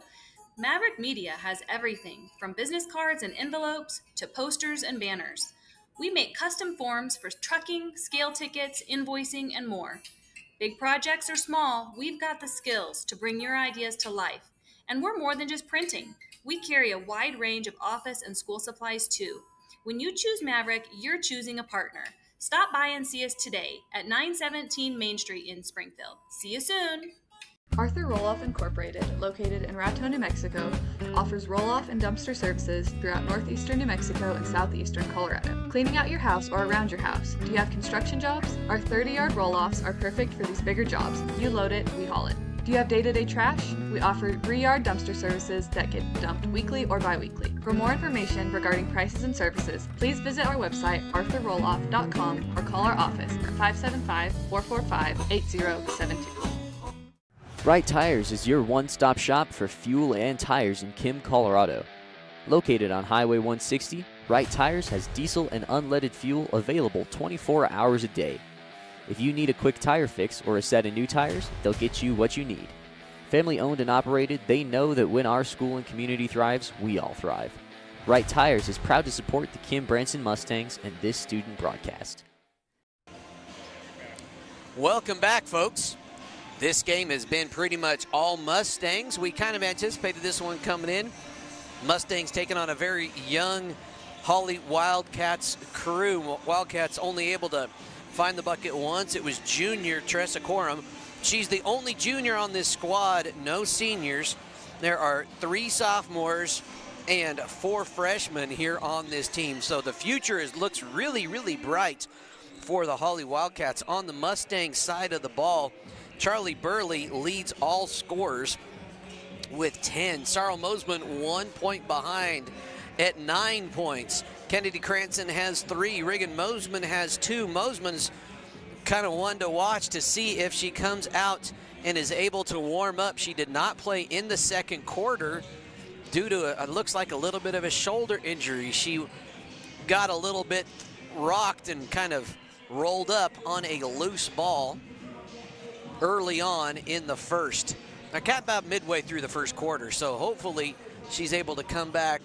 [SPEAKER 10] Maverick Media has everything from business cards and envelopes to posters and banners. We make custom forms for trucking, scale tickets, invoicing, and more. Big projects or small, we've got the skills to bring your ideas to life. And we're more than just printing. We carry a wide range of office and school supplies too. When you choose Maverick, you're choosing a partner. Stop by and see us today at 917 Main Street in Springfield. See you soon!
[SPEAKER 11] Arthur Roll-Off Incorporated, located in Raton, New Mexico, offers roll-off and dumpster services throughout northeastern New Mexico and southeastern Colorado. Cleaning out your house or around your house. Do you have construction jobs? Our 30-yard roll-offs are perfect for these bigger jobs. You load it, we haul it. Do you have day-to-day trash? We offer 3-yard dumpster services that get dumped weekly or bi-weekly. For more information regarding prices and services, please visit our website, arthurrolloff.com, or call our office at 575-445-8072.
[SPEAKER 12] Wright Tires is your one-stop shop for fuel and tires in Kim, Colorado. Located on Highway 160, Wright Tires has diesel and unleaded fuel available 24 hours a day. If you need a quick tire fix or a set of new tires, they'll get you what you need. Family owned and operated, they know that when our school and community thrives, we all thrive. Wright Tires is proud to support the Kim Branson Mustangs and this student broadcast.
[SPEAKER 1] Welcome back, folks. This game has been pretty much all Mustangs. We kind of anticipated this one coming in. Mustangs taking on a very young Holly Wildcats crew. Wildcats only able to find the bucket once. It was junior Tressa Corum. She's the only junior on this squad, no seniors. There are 3 sophomores and 4 freshmen here on this team. So the future looks really, really bright for the Holly Wildcats. On the Mustang side of the ball, Charlie Burley leads all scorers with 10. Sarl Mosman 1 point behind at 9 points. Kennedy Cranston has 3. Reagan Mosman has 2. Mosman's kind of one to watch to see if she comes out and is able to warm up. She did not play in the second quarter due to it looks like a little bit of a shoulder injury. She got a little bit rocked and kind of rolled up on a loose ball early on in the first. I got about midway through the first quarter, so hopefully she's able to come back.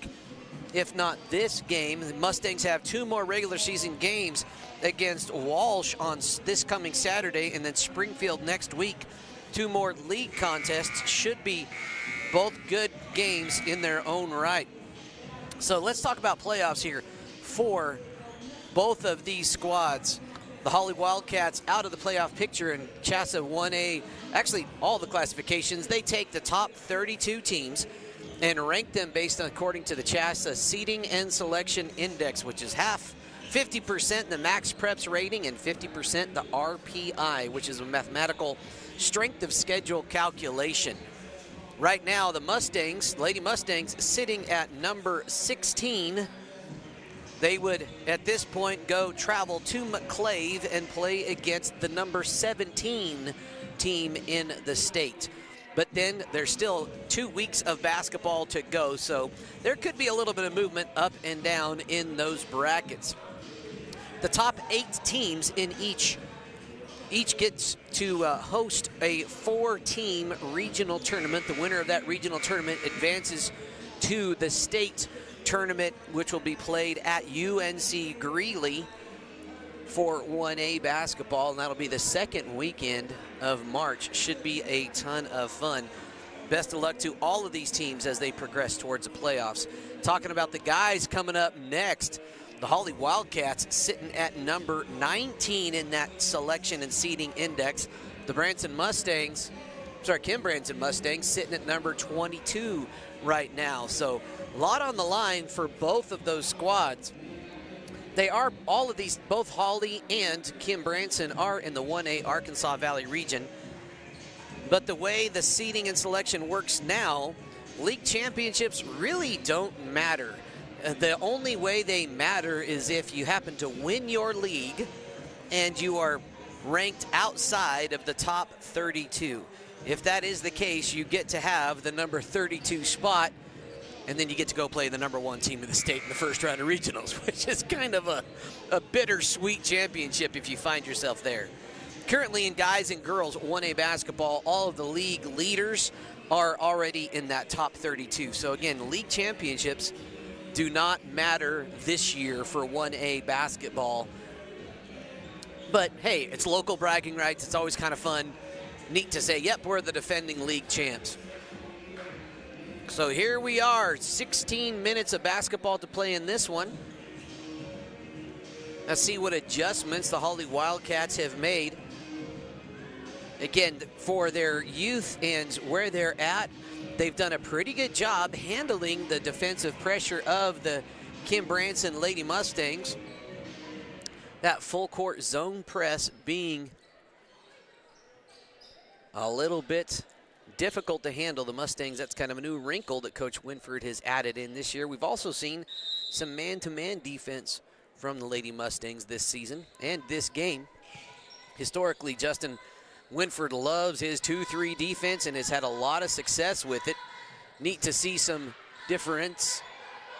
[SPEAKER 1] If not this game, the Mustangs have 2 more regular season games against Walsh on this coming Saturday and then Springfield next week. 2 more league contests. Should be both good games in their own right. So let's talk about playoffs here for both of these squads. The Holly Wildcats out of the playoff picture in CHSAA 1A, actually all the classifications. They take the top 32 teams and rank them based on according to the CHSAA Seeding and Selection Index, which is 50% the max preps rating and 50% the RPI, which is a mathematical strength of schedule calculation. Right now, the Mustangs, Lady Mustangs, sitting at number 16. They would, at this point, travel to McClave and play against the number 17 team in the state. But then there's still 2 weeks of basketball to go, so there could be a little bit of movement up and down in those brackets. The top 8 teams in each gets to host a 4-team regional tournament. The winner of that regional tournament advances to the state tournament, which will be played at UNC Greeley for 1A basketball, and that'll be the second weekend of March. Should be a ton of fun. Best of luck to all of these teams as they progress towards the playoffs. Talking about the guys coming up next, the Holly Wildcats sitting at number 19 in that selection and seeding index. The Kim Branson Mustangs sitting at number 22 right now. So a lot on the line for both of those squads. They are, all of these, both Holly and Kim Branson are in the 1A Arkansas Valley region. But the way the seeding and selection works now, league championships really don't matter. The only way they matter is if you happen to win your league and you are ranked outside of the top 32. If that is the case, you get to have the number 32 spot, and then you get to go play the number 1 team of the state in the first round of regionals, which is kind of a bittersweet championship if you find yourself there. Currently in guys and girls 1A basketball, all of the league leaders are already in that top 32. So again, league championships do not matter this year for 1A basketball. But hey, it's local bragging rights. It's always kind of fun. Neat to say, yep, we're the defending league champs. So here we are, 16 minutes of basketball to play in this one. Let's see what adjustments the Holly Wildcats have made. again, for their youth and where they're at, they've done a pretty good job handling the defensive pressure of the Kim Branson Lady Mustangs. That full court zone press being a little bit difficult to handle. The Mustangs, that's kind of a new wrinkle that Coach Winford has added in this year. We've also seen some man-to-man defense from the Lady Mustangs this season and this game. Historically, Justin Winford loves his 2-3 defense and has had a lot of success with it. Neat to see some difference.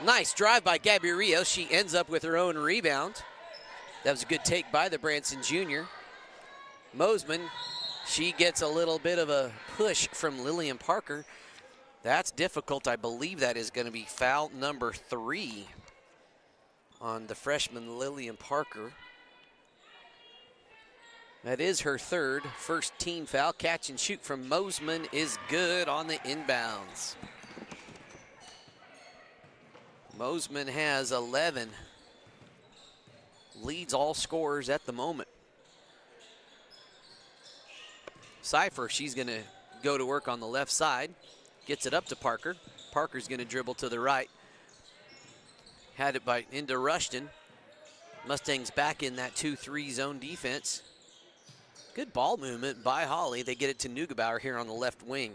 [SPEAKER 1] Nice drive by Gabby Rios. She ends up with her own rebound. That was a good take by the Branson junior. Mosman, she gets a little bit of a push from Lillian Parker. That's difficult. I believe that is going to be foul number 3 on the freshman Lillian Parker. That is her first team foul. Catch and shoot from Mosman is good on the inbounds. Mosman has 11. Leads all scorers at the moment. Cipher, she's going to go to work on the left side. Gets it up to Parker. Parker's going to dribble to the right. Had it into Rushton. Mustangs back in that 2-3 zone defense. Good ball movement by Holly. They get it to Neugebauer here on the left wing.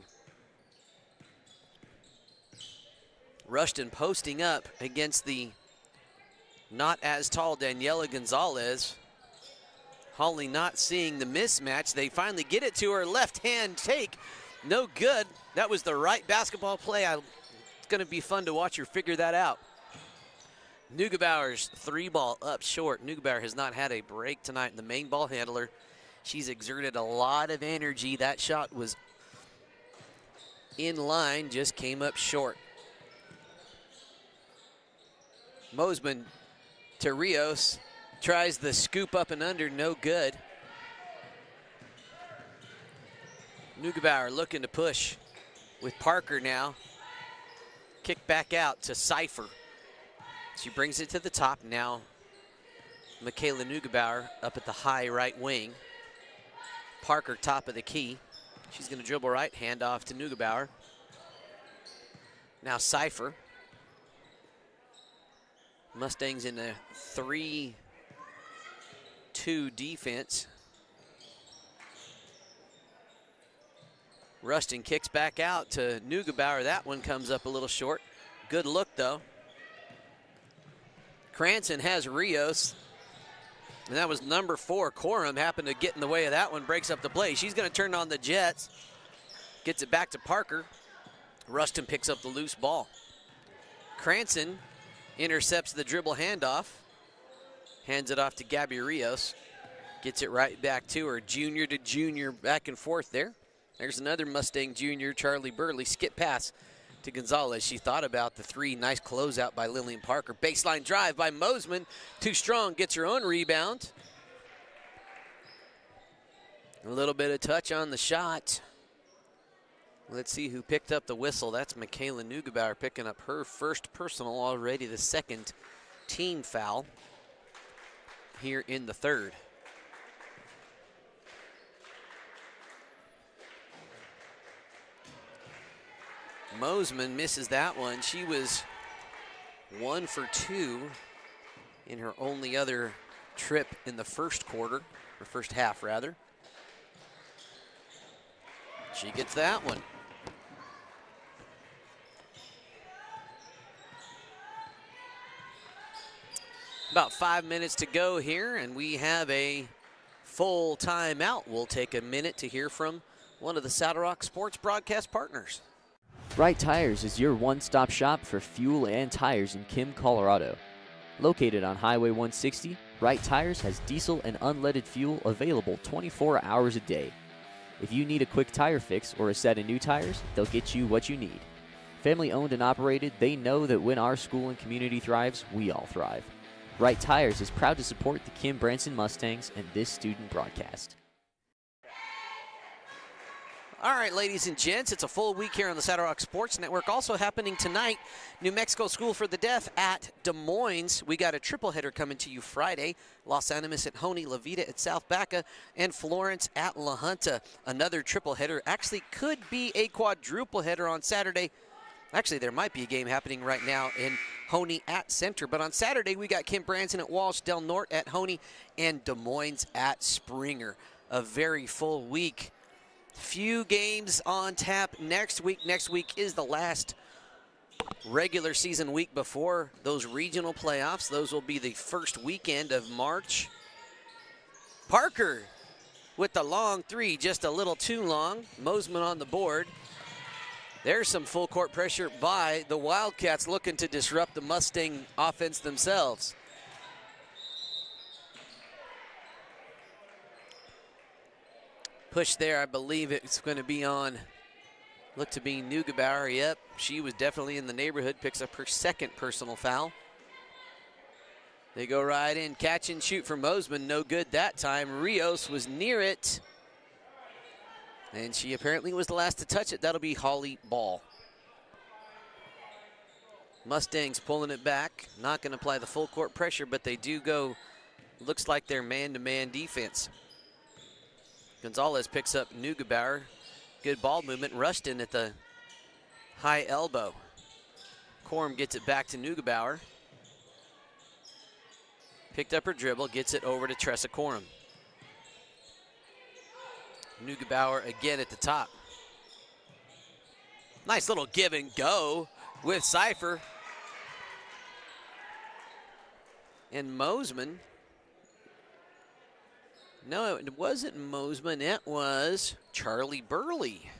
[SPEAKER 1] Rushton posting up against the not as tall Daniela Gonzalez. Holly not seeing the mismatch. They finally get it to her. Left hand take. No good. That was the right basketball play. It's going to be fun to watch her figure that out. Neugebauer's 3-ball up short. Neugebauer has not had a break tonight in the main ball handler. She's exerted a lot of energy. That shot was in line, just came up short. Mosman to Rios, tries the scoop up and under, no good. Neugebauer looking to push with Parker now. Kick back out to Cipher. She brings it to the top now. Michaela Neugebauer up at the high right wing. Parker top of the key. She's going to dribble right, hand off to Neugebauer. Now Cipher. Mustangs in a 3-2 defense. Rushton kicks back out to Neugebauer. That one comes up a little short. Good look, though. Cranston has Rios. And that was number 4. Corum happened to get in the way of that one, breaks up the play. She's going to turn on the Jets. Gets it back to Parker. Rushton picks up the loose ball. Cranston intercepts the dribble handoff. Hands it off to Gabby Rios. Gets it right back to her. Junior to junior, back and forth there. There's another Mustang junior, Charlie Burley. Skip pass to Gonzalez. She thought about the 3. Nice closeout by Lillian Parker. Baseline drive by Mosman. Too strong, gets her own rebound. A little bit of touch on the shot. Let's see who picked up the whistle. That's Michaela Neugebauer picking up her first personal already, the second team foul here in the third. Mosman misses that one. She was 1 for 2 in her only other trip in the first quarter, or first half rather. She gets that one. About 5 minutes to go here, and we have a full timeout. We'll take a minute to hear from one of the Saddle Rock Sports broadcast partners.
[SPEAKER 12] Right Tires is your one-stop shop for fuel and tires in Kim, Colorado. Located on Highway 160, Right Tires has diesel and unleaded fuel available 24 hours a day. If you need a quick tire fix or a set of new tires, they'll get you what you need. Family owned and operated, they know that when our school and community thrives, we all thrive. Right Tires is proud to support the Kim Branson Mustangs and this student broadcast.
[SPEAKER 1] All right, ladies and gents, it's a full week here on the Saddle Rock Sports Network. Also happening tonight, New Mexico School for the Deaf at Des Moines. We got a triple header coming to you Friday. Los Animas at Honey, La Vida at South Baca, and Florence at La Junta. Another triple header. Actually could be a quadruple header on Saturday. Actually, there might be a game happening right now in Honey at Center. But on Saturday, we got Kent Branson at Walsh, Del Norte at Honey, and Des Moines at Springer. A very full week. Few games on tap next week. Next week is the last regular season week before those regional playoffs. Those will be the first weekend of March. Parker with the long three, just a little too long. Mosman on the board. There's some full court pressure by the Wildcats looking to disrupt the Mustang offense themselves. Push there, I believe it's going to be on, look to be Neugebauer. Yep, she was definitely in the neighborhood, picks up her second personal foul. They go right in, catch and shoot for Mosman, no good that time. Rios was near it, and she apparently was the last to touch it. That'll be Holly Ball. Mustangs pulling it back, not going to apply the full court pressure, but they do go, looks like their man-to-man defense. Gonzalez picks up Neugebauer. Good ball movement. Rushton at the high elbow. Korm gets it back to Neugebauer. Picked up her dribble, gets it over to Tressa Corum. Neugebauer again at the top. Nice little give and go with Cypher. And Mosman. No, it wasn't Mosman, it was Charlie Burley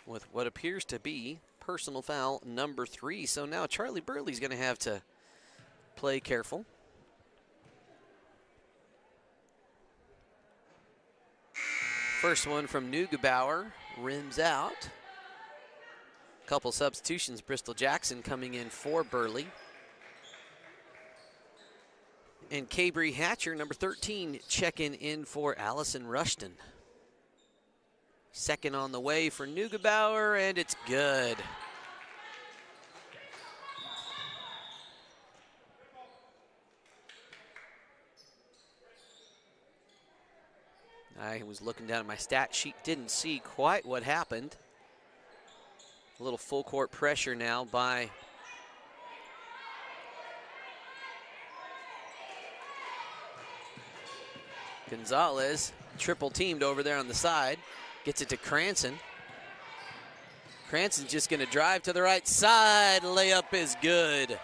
[SPEAKER 1] with what appears to be personal foul number 3. So now Charlie Burley's going to have to play careful. First one from Neugebauer, rims out. Couple substitutions, Bristol Jackson coming in for Burley. And Cabry Hatcher, number 13, checking in for Allison Rushton. Second on the way for Neugebauer, and it's good. I was looking down at my stat sheet, didn't see quite what happened. A little full court pressure now by Gonzalez, triple teamed over there on the side. Gets it to Cranston. Cranston's just going to drive to the right side. Layup is good.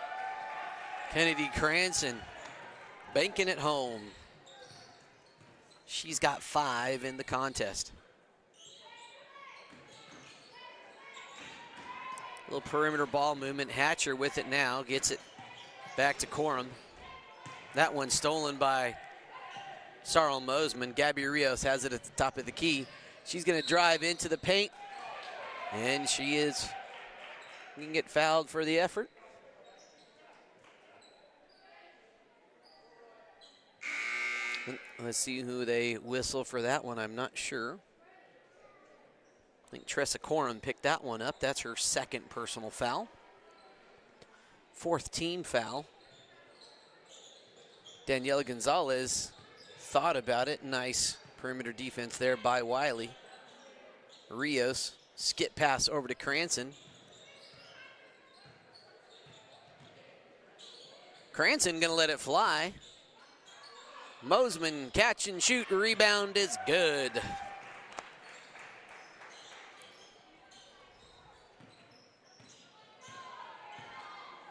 [SPEAKER 1] Kennedy Cranston banking it home. She's got 5 in the contest. Little perimeter ball movement. Hatcher with it now. Gets it back to Corum. That one stolen by Sarl Mosman. Gabby Rios has it at the top of the key. She's going to drive into the paint, and she is going to get fouled for the effort. Let's see who they whistle for that one. I'm not sure. I think Tressa Corum picked that one up. That's her second personal foul. 4th team foul. Daniela Gonzalez thought about it. Nice perimeter defense there by Wiley. Rios, skip pass over to Cranston. Cranston gonna let it fly. Mosman catch and shoot, rebound is good.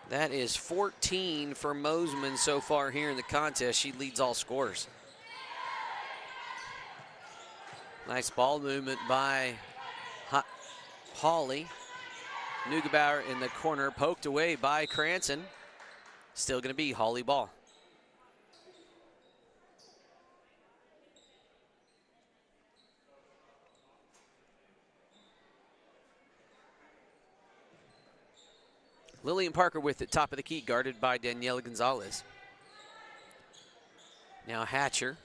[SPEAKER 1] That is 14 for Mosman so far here in the contest. She leads all scorers. Nice ball movement by Hawley. Neugebauer in the corner, poked away by Cranston. Still going to be Hawley ball. Lillian Parker with it, top of the key, guarded by Daniela Gonzalez. Now Hatcher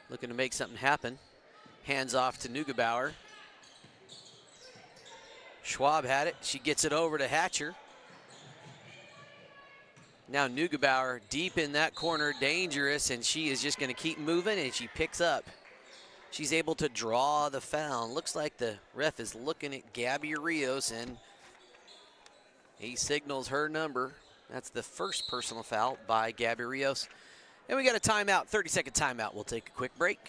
[SPEAKER 1] looking to make something happen. Hands off to Neugebauer. Schwab had it. She gets it over to Hatcher. Now Neugebauer deep in that corner, dangerous, and she is just going to keep moving, and she picks up. She's able to draw the foul. Looks like the ref is looking at Gabby Rios, and he signals her number. That's the first personal foul by Gabby Rios. And we got a timeout, 30-second timeout. We'll take a quick break.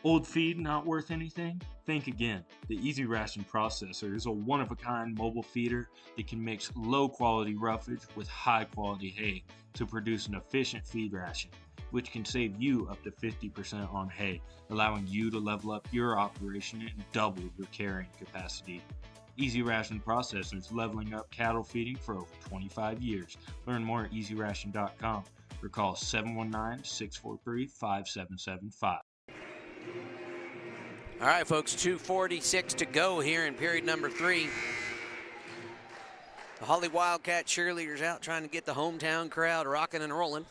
[SPEAKER 13] Old feed not worth anything? Think again. The Easy Ration Processor is a one-of-a-kind mobile feeder that can mix low-quality roughage with high-quality hay to produce an efficient feed ration, which can save you up to 50% on hay, allowing you to level up your operation and double your carrying capacity. Easy Ration Processor is leveling up cattle feeding for over 25 years. Learn more at EasyRation.com or call 719-643-5775.
[SPEAKER 1] All right, folks, 2:46 to go here in period number 3. The Holly Wildcat cheerleaders out trying to get the hometown crowd rocking and rolling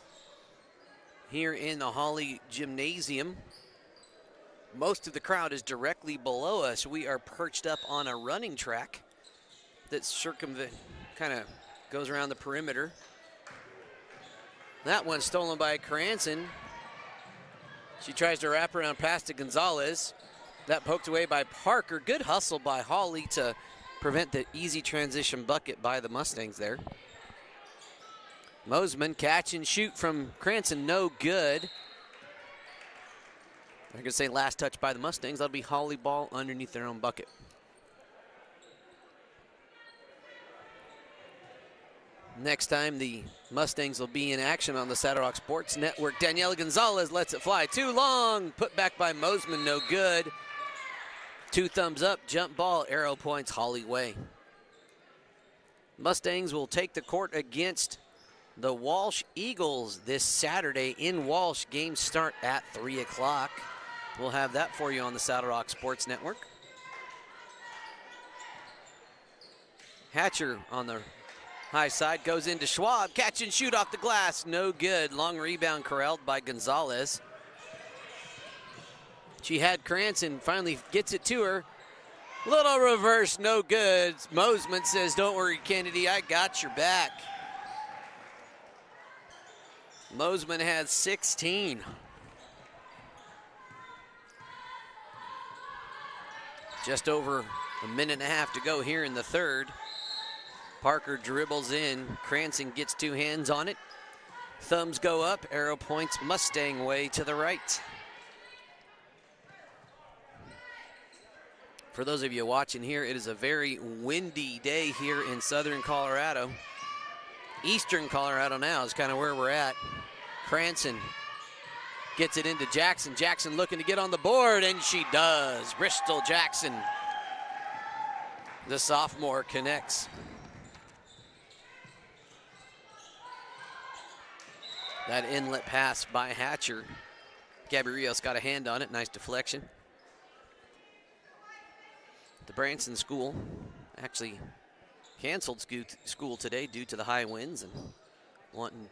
[SPEAKER 1] here in the Holly Gymnasium. Most of the crowd is directly below us. We are perched up on a running track that kind of goes around the perimeter. That one stolen by Cranston. She tries to wrap around past to Gonzalez. That poked away by Parker. Good hustle by Holly to prevent the easy transition bucket by the Mustangs there. Mosman catch and shoot from Cranston, no good. I'm going to say last touch by the Mustangs. That'll be Holly ball underneath their own bucket. Next time the Mustangs will be in action on the Saddle Rock Sports Network. Daniela Gonzalez lets it fly. Too long. Put back by Mosman, no good. 2 thumbs up, jump ball, arrow points Holly way. Mustangs will take the court against the Walsh Eagles this Saturday in Walsh. Games start at 3 o'clock. We'll have that for you on the Saddle Rock Sports Network. Hatcher on the high side goes into Schwab. Catch and shoot off the glass. No good. Long rebound corralled by Gonzalez. She had Cranston, finally gets it to her. Little reverse, no good. Mosman says, don't worry, Kennedy, I got your back. Mosman had 16. Just over a minute and a half to go here in the third. Parker dribbles in. Cranston gets 2 hands on it. Thumbs go up. Arrow points Mustang way to the right. For those of you watching here, it is a very windy day here in southern Colorado. Eastern Colorado now is kind of where we're at. Cranston gets it into Jackson. Jackson looking to get on the board, and she does. Bristol Jackson, the sophomore, connects. That inlet pass by Hatcher. Gabby Rios got a hand on it. Nice deflection. The Branson school actually canceled school today due to the high winds and wanting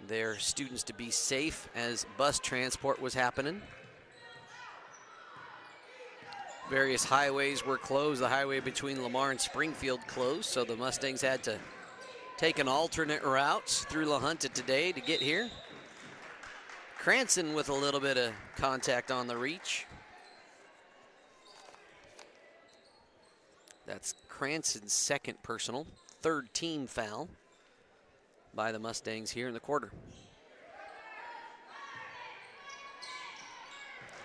[SPEAKER 1] their students to be safe as bus transport was happening. Various highways were closed. The highway between Lamar and Springfield closed, so the Mustangs had to take an alternate route through La Junta today to get here. Cranston with a little bit of contact on the reach. That's Cranston's second personal, 3rd team foul by the Mustangs here in the quarter.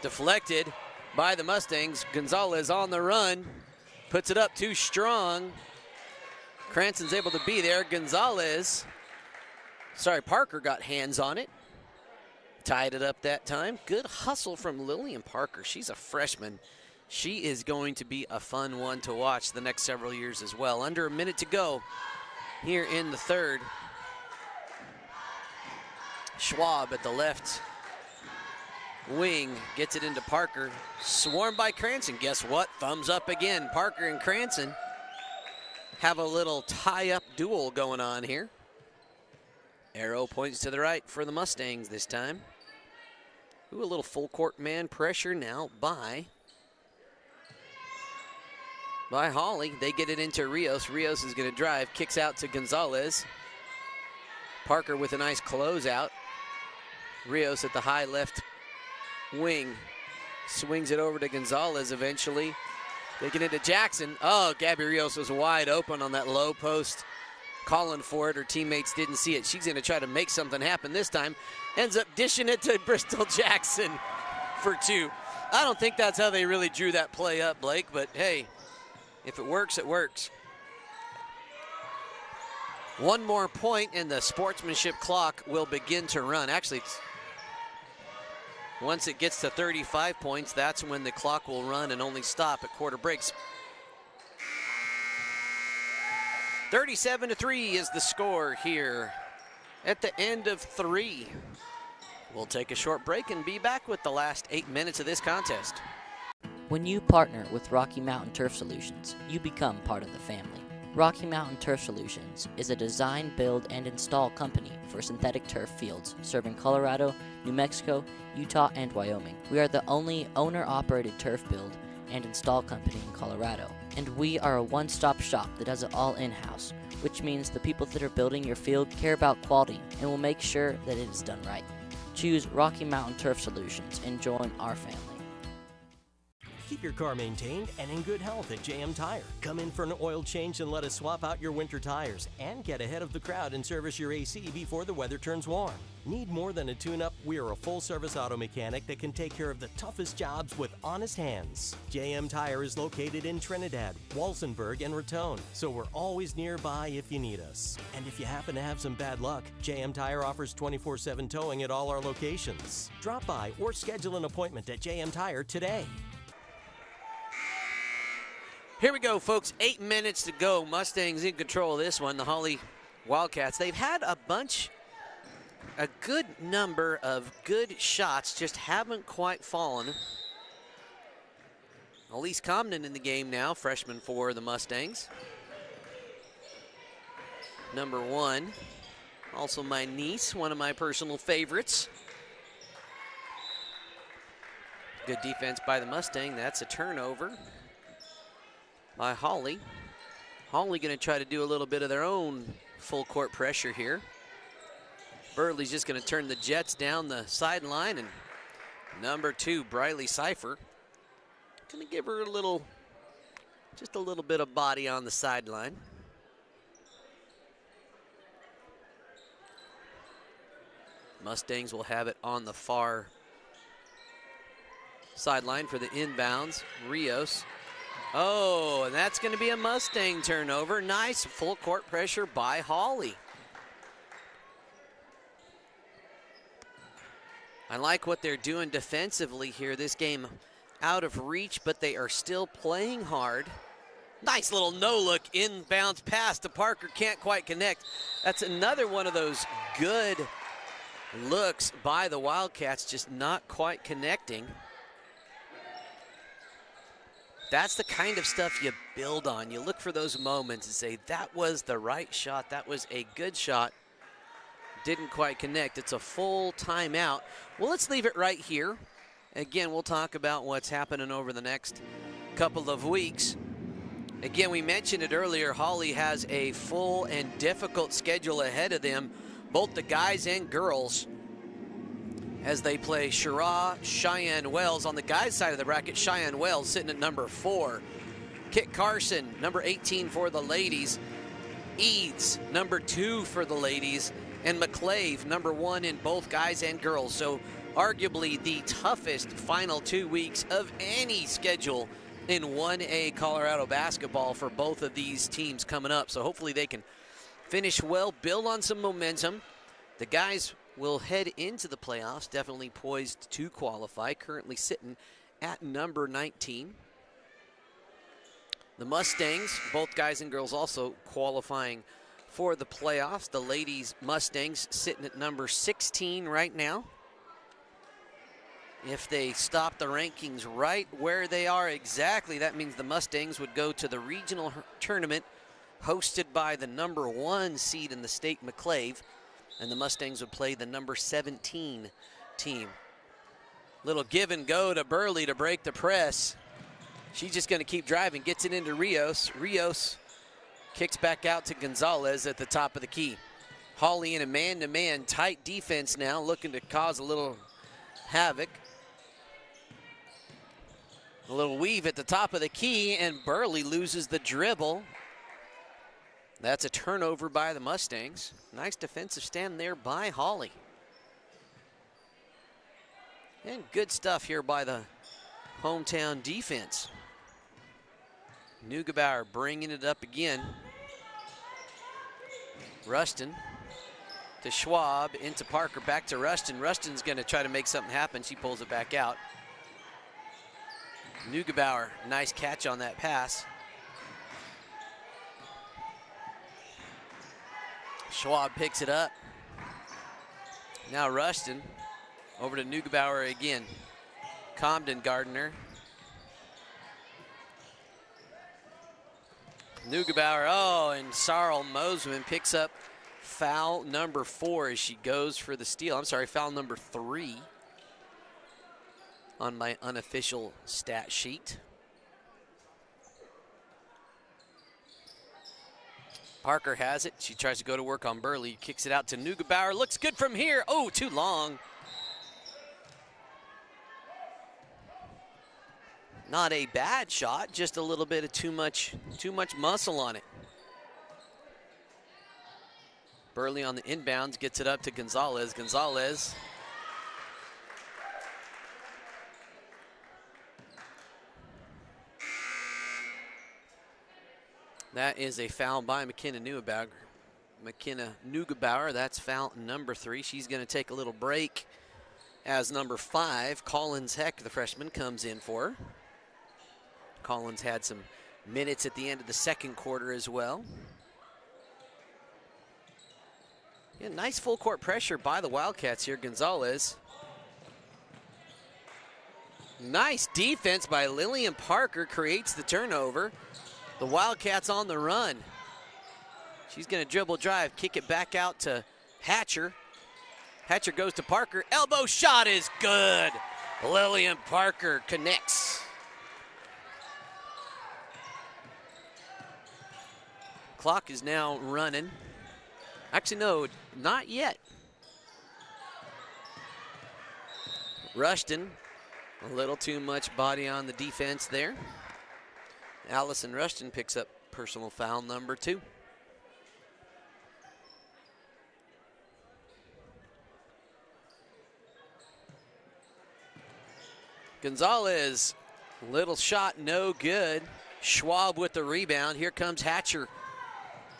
[SPEAKER 1] Deflected by the Mustangs. Gonzalez on the run, puts it up too strong. Cranston's able to be there. Parker got hands on it. Tied it up that time. Good hustle from Lillian Parker. She's a freshman. She is going to be a fun one to watch the next several years as well. Under a minute to go here in the third. Schwab at the left wing gets it into Parker. Swarmed by Cranston. Guess what? Thumbs up again. Parker and Cranston have a little tie-up duel going on here. Arrow points to the right for the Mustangs this time. Ooh, a little full court man pressure now by Holly. They get it into Rios. Rios is going to drive, kicks out to Gonzalez. Parker with a nice closeout. Rios at the high left wing. Swings it over to Gonzalez eventually. Taking it to Jackson. Oh, Gabby Rios was wide open on that low post. Calling for it. Her teammates didn't see it. She's going to try to make something happen this time. Ends up dishing it to Bristol Jackson for 2. I don't think that's how they really drew that play up, Blake, but hey, if it works, it works. One more point and the sportsmanship clock will begin to run. Actually, once it gets to 35 points, that's when the clock will run and only stop at quarter breaks. 37-3 is the score here at the end of 3. We'll take a short break and be back with the last 8 minutes of this contest.
[SPEAKER 4] When you partner with Rocky Mountain Turf Solutions, you become part of the family. Rocky Mountain Turf Solutions is a design, build, and install company for synthetic turf fields serving Colorado, New Mexico, Utah, and Wyoming. We are the only owner-operated turf build and install company in Colorado, and we are a one-stop shop that does it all in-house, which means the people that are building your field care about quality and will make sure that it is done right. Choose Rocky Mountain Turf Solutions and join our family.
[SPEAKER 5] Keep your car maintained and in good health at JM Tire. Come in for an oil change and let us swap out your winter tires and get ahead of the crowd and service your AC before the weather turns warm. Need more than a tune-up? We are a full-service auto mechanic that can take care of the toughest jobs with honest hands. JM Tire is located in Trinidad, Walsenburg, and Raton, so we're always nearby if you need us. And if you happen to have some bad luck, JM Tire offers 24/7 towing at all our locations. Drop by or schedule an appointment at JM Tire today.
[SPEAKER 1] Here we go, folks. 8 minutes to go. Mustangs in control of this one. The Holly Wildcats. They've had a good number of good shots, just haven't quite fallen. Elise Comden in the game now, freshman for the Mustangs. Number 1. Also my niece, one of my personal favorites. Good defense by the Mustang. That's a turnover by Holly. Holly going to try to do a little bit of their own full court pressure here. Burley's just going to turn the Jets down the sideline, and number 2, Briley Cipher, going to give her just a little bit of body on the sideline. Mustangs will have it on the far sideline for the inbounds. Rios. Oh, and that's going to be a Mustang turnover. Nice full court pressure by Holly. I like what they're doing defensively here. This game out of reach, but they are still playing hard. Nice little no-look inbounds pass to Parker. Can't quite connect. That's another one of those good looks by the Wildcats, just not quite connecting. That's the kind of stuff you build on. You look for those moments and say, that was the right shot. That was a good shot. Didn't quite connect. It's a full timeout. Well, let's leave it right here. Again, we'll talk about what's happening over the next couple of weeks. Again, we mentioned it earlier. Holly has a full and difficult schedule ahead of them, both the guys and girls, as they play Chirac, Cheyenne Wells. On the guys' side of the bracket, Cheyenne Wells sitting at number 4. Kit Carson, number 18 for the ladies. Eads, number 2 for the ladies. And McClave, number 1 in both guys and girls. So arguably the toughest final 2 weeks of any schedule in 1A Colorado basketball for both of these teams coming up. So hopefully they can finish well, build on some momentum. The guys will head into the playoffs, definitely poised to qualify, currently sitting at number 19. The Mustangs, both guys and girls, also qualifying for the playoffs. The ladies Mustangs sitting at number 16 right now. If they stop the rankings right where they are exactly, that means the Mustangs would go to the regional tournament hosted by the number 1 seed in the state, McClave, and the Mustangs would play the number 17 team. Little give and go to Burley to break the press. She's just going to keep driving, gets it into Rios. Rios kicks back out to Gonzalez at the top of the key. Hawley in a man-to-man tight defense now, looking to cause a little havoc. A little weave at the top of the key, and Burley loses the dribble. That's a turnover by the Mustangs. Nice defensive stand there by Hawley. And good stuff here by the hometown defense. Neugebauer bringing it up again. Rustin to Schwab, into Parker, back to Rustin. Rustin's going to try to make something happen. She pulls it back out. Neugebauer, nice catch on that pass. Schwab picks it up. Now Rustin over to Neugebauer again. Comden Gardner. Neugebauer, oh, and Sarl Mosman picks up foul number 4 as she goes for the steal. I'm sorry, foul number 3 on my unofficial stat sheet. Parker has it. She tries to go to work on Burley. Kicks it out to Neugebauer. Looks good from here. Oh, too long. Not a bad shot, just a little bit of too much muscle on it. Burley on the inbounds gets it up to Gonzalez. Gonzalez. That is a foul by McKenna Neugebauer. That's foul number 3. She's going to take a little break as number 5, Collins Heck, the freshman, comes in for her. Collins had some minutes at the end of the second quarter as well. Yeah, nice full court pressure by the Wildcats here. Gonzalez. Nice defense by Lillian Parker, creates the turnover. The Wildcats on the run. She's going to dribble drive, kick it back out to Hatcher. Hatcher goes to Parker. Elbow shot is good. Lillian Parker connects. Clock is now running. Actually, no, not yet. Rushton, a little too much body on the defense there. Allison Rushton picks up personal foul number 2. Gonzalez, little shot, no good. Schwab with the rebound. Here comes Hatcher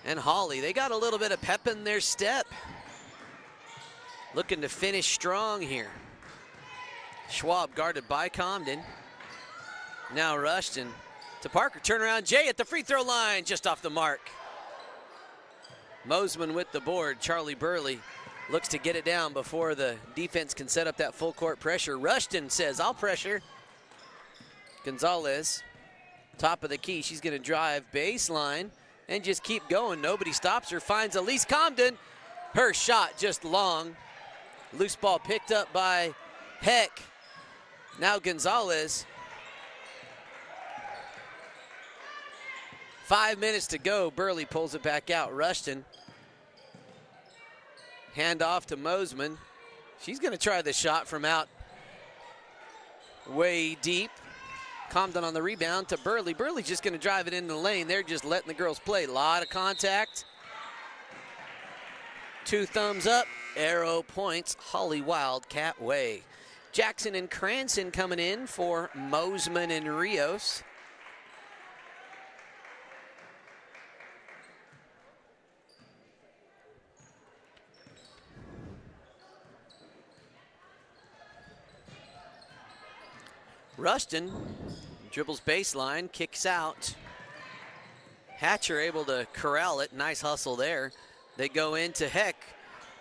[SPEAKER 1] and Hawley. They got a little bit of pep in their step. Looking to finish strong here. Schwab guarded by Comden. Now Rushton to Parker, turnaround Jay at the free throw line, just off the mark. Mosman with the board. Charlie Burley looks to get it down before the defense can set up that full court pressure. Rushton says, I'll pressure. Gonzalez, top of the key. She's going to drive baseline and just keep going. Nobody stops her. Finds Elise Comden. Her shot just long. Loose ball picked up by Heck. Now Gonzalez. 5 minutes to go. Burley pulls it back out. Rushton. Hand off to Mosman. She's going to try the shot from out way deep. Comden on the rebound to Burley. Burley just going to drive it into the lane. They're just letting the girls play. A lot of contact. 2 thumbs up. Arrow points. Holly Wildcat way. Jackson and Cranston coming in for Mosman and Rios. Rushton dribbles baseline, kicks out. Hatcher able to corral it. Nice hustle there. They go into Heck.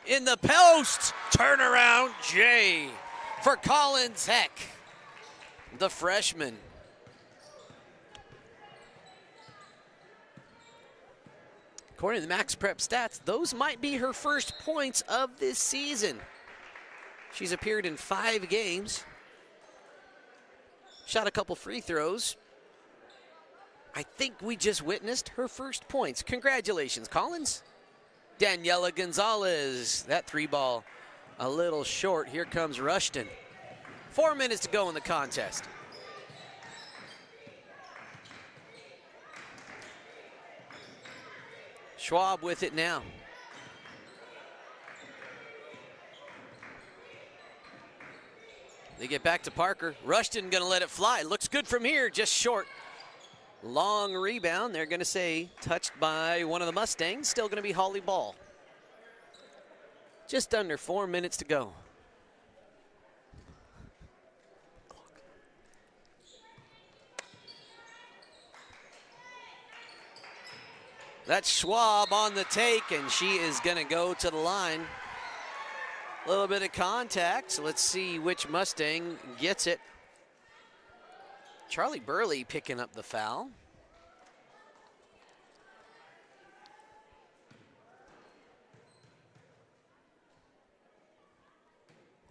[SPEAKER 1] In the post, turnaround Jay for Collins Heck, the freshman. According to the Max Prep stats, those might be her first points of this season. She's appeared in 5 games. Shot a couple free throws. I think we just witnessed her first points. Congratulations, Collins. Daniela Gonzalez, that 3-ball a little short. Here comes Rushton. 4 minutes to go in the contest. Schwab with it now. They get back to Parker. Rushton gonna let it fly. Looks good from here, just short. Long rebound. They're gonna say touched by one of the Mustangs. Still gonna be Holly ball. Just under 4 minutes to go. That's Schwab on the take, and she is gonna go to the line. A little bit of contact. So let's see which Mustang gets it. Charlie Burley picking up the foul.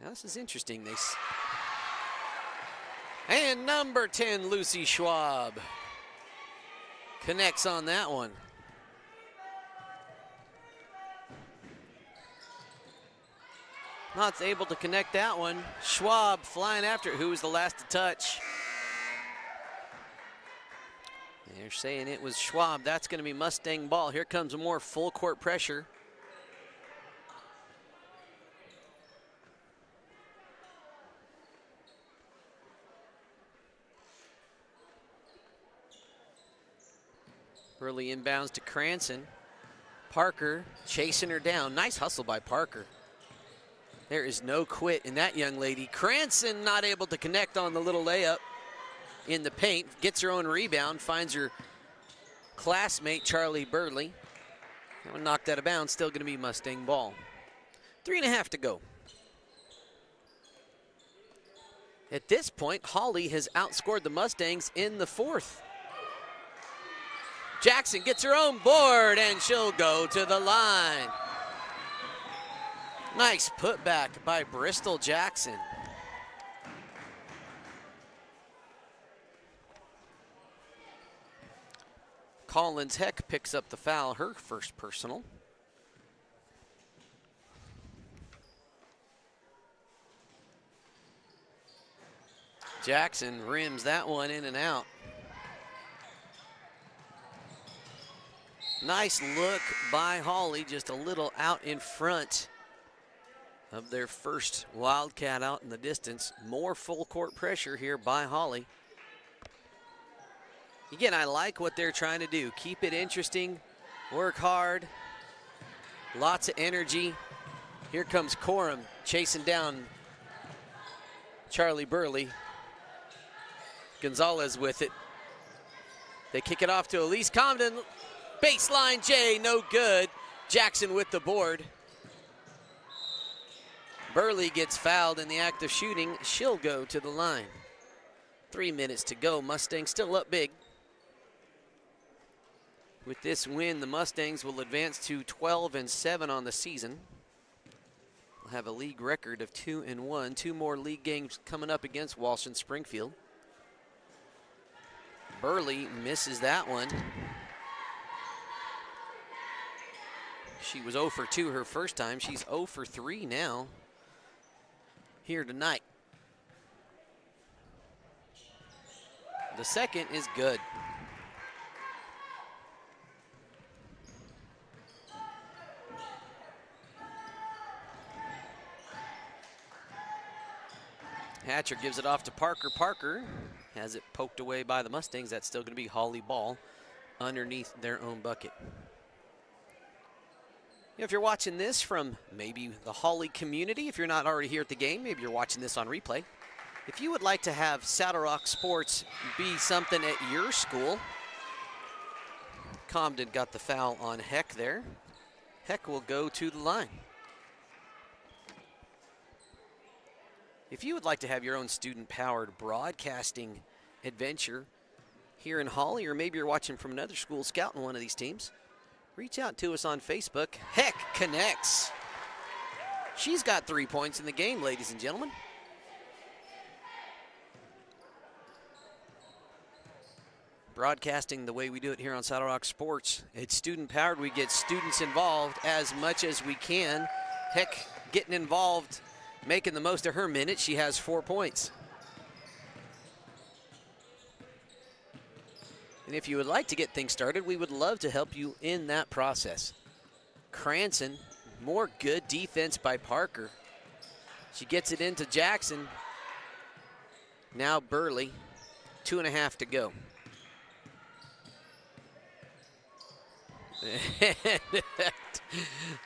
[SPEAKER 1] Now this is interesting. And number 10, Lucy Schwab, connects on that one. Not able to connect that one. Schwab flying after it. Who was the last to touch? They're saying it was Schwab. That's going to be Mustang ball. Here comes more full court pressure. Early inbounds to Cranston. Parker chasing her down. Nice hustle by Parker. There is no quit in that young lady. Cranston not able to connect on the little layup in the paint. Gets her own rebound. Finds her classmate, Charlie Burley. That one knocked out of bounds. Still going to be Mustang ball. 3.5 to go. At this point, Holly has outscored the Mustangs in the fourth. Jackson gets her own board, and she'll go to the line. Nice putback by Bristol Jackson. Collins Heck picks up the foul, her first personal. Jackson rims that one in and out. Nice look by Holly, just a little out in front of their first Wildcat out in the distance. More full court pressure here by Holly. Again, I like what they're trying to do. Keep it interesting, work hard, lots of energy. Here comes Coram chasing down Charlie Burley. Gonzalez with it. They kick it off to Elise Comden. Baseline J, no good. Jackson with the board. Burley gets fouled in the act of shooting. She'll go to the line. 3 minutes to go. Mustangs still up big. With this win, the Mustangs will advance to 12-7 on the season. We'll have a league record of 2-1. 2 more league games coming up against Walsh and Springfield. Burley misses that one. She was 0 for 2 her first time. She's 0 for 3 now here tonight. The second is good. Hatcher gives it off to Parker. Parker has it poked away by the Mustangs. That's still going to be Holly ball underneath their own bucket. If you're watching this from maybe the Holly community, if you're not already here at the game, maybe you're watching this on replay. If you would like to have Saddle Rock Sports be something at your school, Comden got the foul on Heck there. Heck will go to the line. If you would like to have your own student-powered broadcasting adventure here in Holly, or maybe you're watching from another school scouting one of these teams, reach out to us on Facebook. Heck connects. She's got 3 points in the game, ladies and gentlemen. broadcasting the way we do it here on Saddle Rock Sports. It's student-powered. We get students involved as much as we can. Heck, getting involved, making the most of her minutes. She has 4 points. And if you would like to get things started, we would love to help you in that process. Cranston, more good defense by Parker. She gets it into Jackson. Now Burley, 2.5 to go.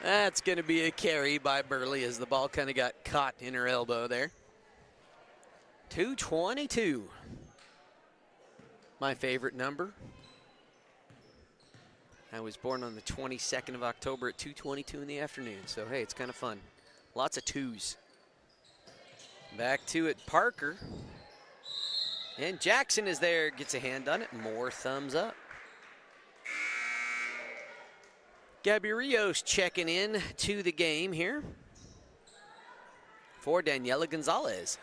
[SPEAKER 1] That's going to be a carry by Burley as the ball kind of got caught in her elbow there. 2:22. My favorite number. I was born on the 22nd of October at 2:22 in the afternoon, so hey, it's kind of fun. Lots of twos. Back to it, Parker. And Jackson is there, gets a hand on it. More thumbs up. Gabby Rios checking in to the game here for Daniela Gonzalez.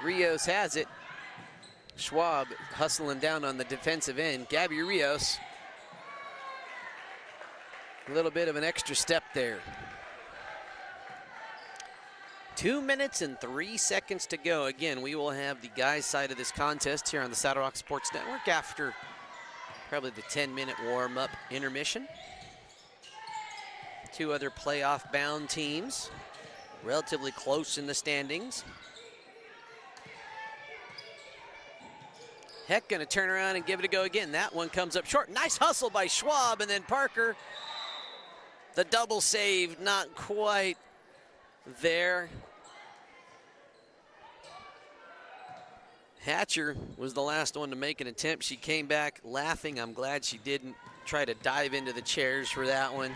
[SPEAKER 1] Rios has it. Schwab hustling down on the defensive end. Gabby Rios. A little bit of an extra step there. 2 minutes and 3 seconds to go. Again, we will have the guys' side of this contest here on the Saddle Rock Sports Network after probably the 10-minute warm-up intermission. Two other playoff-bound teams, relatively close in the standings. Heck, gonna turn around and give it a go again. That one comes up short. Nice hustle by Schwab, and then Parker. The double save, not quite there. Hatcher was the last one to make an attempt. She came back laughing. I'm glad she didn't try to dive into the chairs for that one.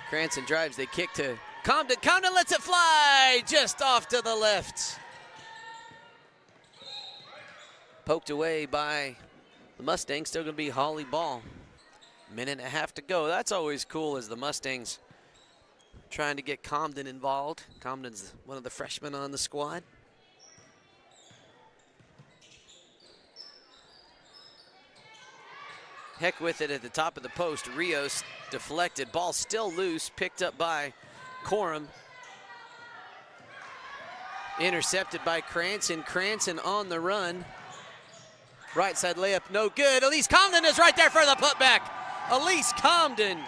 [SPEAKER 1] Cranston drives, they kick to Comden. Comden lets it fly just off to the left. Poked away by the Mustangs. Still going to be Holly ball. Minute and a half to go. That's always cool as the Mustangs trying to get Comden involved. Comden's one of the freshmen on the squad. Heck with it at the top of the post. Rios deflected. Ball still loose. Picked up by Corum. Intercepted by Cranston. Cranston on the run. Right side layup, no good. Elise Comden is right there for the putback. Elise Comden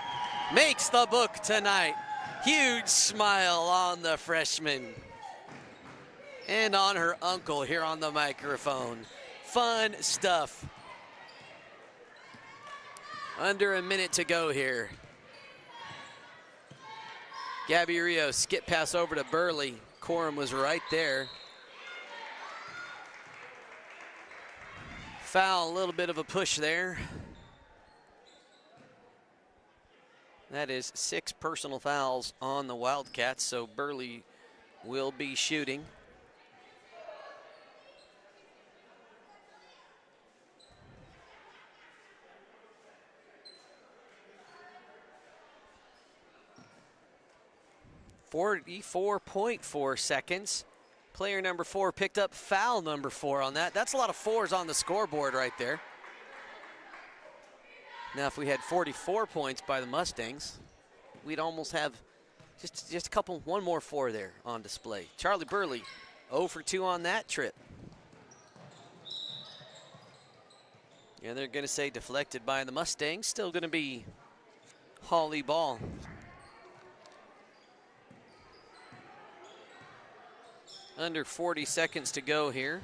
[SPEAKER 1] makes the book tonight. Huge smile on the freshman. And on her uncle here on the microphone. Fun stuff. Under a minute to go here. Gabby Rios, skip pass over to Burley. Corum was right there. Foul, a little bit of a push there. That is 6 personal fouls on the Wildcats, so Burley will be shooting. .4 seconds. Player number 4 picked up foul number 4 on that. That's a lot of 4s on the scoreboard right there. Now, if we had 44 points by the Mustangs, we'd almost have just a couple, one more 4 there on display. Charlie Burley, 0 for 2 on that trip. And they're going to say deflected by the Mustangs. Still going to be Holly ball. Under 40 seconds to go here.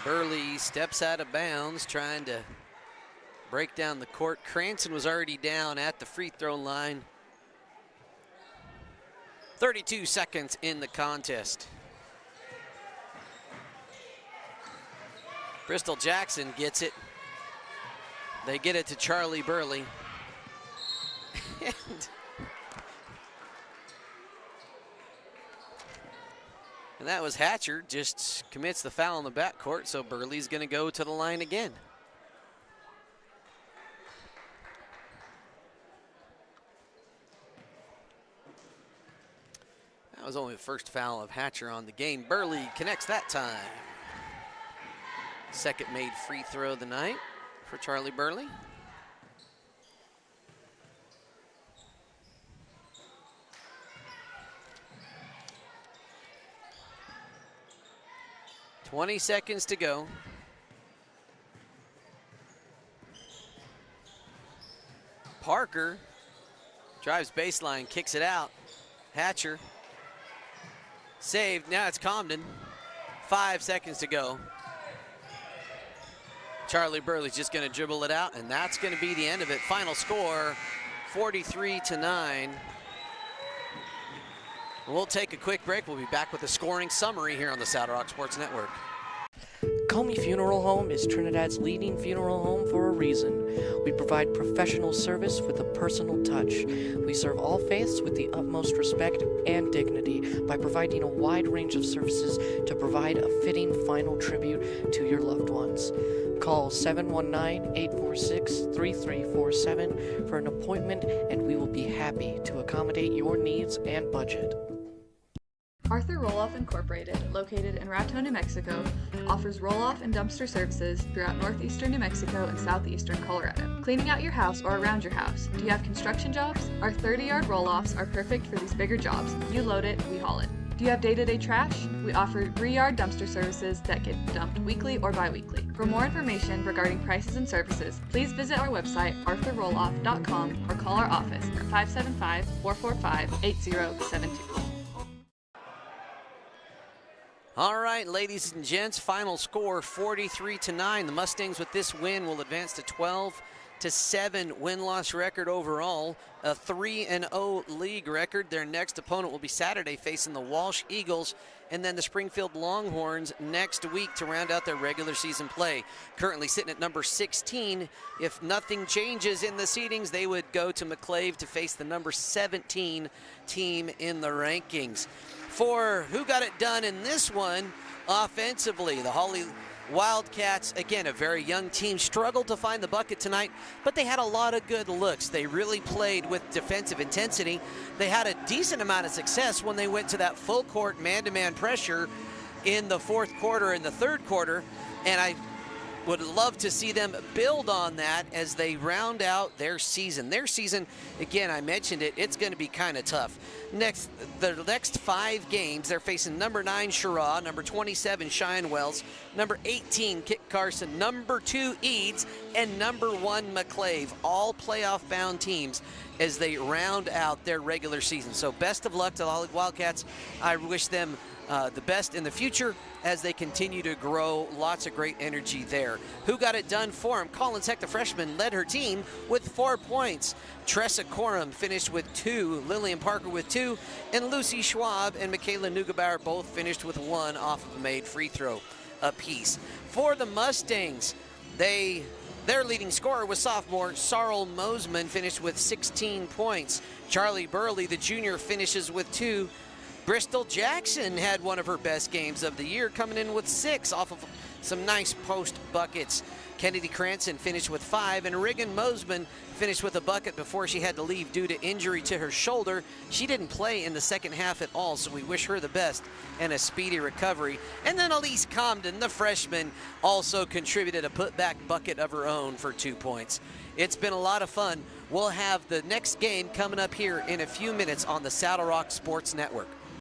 [SPEAKER 1] Burley steps out of bounds, trying to break down the court. Cranston was already down at the free throw line. 32 seconds in the contest. Bristol Jackson gets it. They get it to Charlie Burley. And that was Hatcher, just commits the foul in the backcourt, so Burley's going to go to the line again. That was only the first foul of Hatcher on the game. Burley connects that time. Second made free throw of the night for Charlie Burley. $20 seconds to go. Parker drives baseline, kicks it out. Hatcher saved. Now it's Comden. 5 seconds to go. Charlie Burley's just going to dribble it out, and that's going to be the end of it. Final score, 43-9. We'll take a quick break. We'll be back with a scoring summary here on the Saddle Rock Sports Network.
[SPEAKER 14] Comi Funeral Home is Trinidad's leading funeral home for a reason. We provide professional service with a personal touch. We serve all faiths with the utmost respect and dignity by providing a wide range of services to provide a fitting final tribute to your loved ones. Call 719-846-3347 for an appointment, and we will be happy to accommodate your needs and budget.
[SPEAKER 11] Arthur Roll-Off Incorporated, located in Raton, New Mexico, offers roll-off and dumpster services throughout northeastern New Mexico and southeastern Colorado. Cleaning out your house or around your house. Do you have construction jobs? Our 30-yard roll-offs are perfect for these bigger jobs. You load it, we haul it. Do you have day-to-day trash? We offer 3-yard dumpster services that get dumped weekly or bi-weekly. For more information regarding prices and services, please visit our website, arthurrolloff.com, or call our office at 575-445-8072.
[SPEAKER 1] All right, ladies and gents, final score 43-9. The Mustangs with this win will advance to 12-7 win-loss record overall, a 3-0 league record. Their next opponent will be Saturday, facing the Walsh Eagles and then the Springfield Longhorns next week to round out their regular season play. Currently sitting at number 16. If nothing changes in the seedings, they would go to McClave to face the number 17 team in the rankings. For who got it done in this one offensively, the Holly Wildcats, again, a very young team, struggled to find the bucket tonight, but they had a lot of good looks. They really played with defensive intensity. They had a decent amount of success when they went to that full court man-to-man pressure in the fourth quarter and the third quarter, and I would love to see them build on that as they round out their season. Their season, again, I mentioned it, it's going to be kind of tough. The next 5 games, they're facing number 9 Shira, number 27 Cheyenne Wells, number 18 Kit Carson, number 2 Eads, and number 1 McClave, all playoff-bound teams as they round out their regular season. So best of luck to the Holly Wildcats. I wish them the best in the future as they continue to grow. Lots of great energy there. Who got it done for them? Collins Heck, the freshman, led her team with 4 points. Tressa Coram finished with 2, Lillian Parker with 2, and Lucy Schwab and Michaela Neugebauer both finished with 1 off of a made free throw apiece. For the Mustangs, their leading scorer was sophomore Sarl Mosman, finished with 16 points. Charlie Burley, the junior, finishes with 2. Bristol Jackson had one of her best games of the year, coming in with 6 off of some nice post buckets. Kennedy Cranston finished with 5, and Regan Mosman finished with a bucket before she had to leave due to injury to her shoulder. She didn't play in the second half at all, so we wish her the best and a speedy recovery. And then Elise Comden, the freshman, also contributed a putback bucket of her own for 2 points. It's been a lot of fun. We'll have the next game coming up here in a few minutes on the Saddle Rock Sports Network.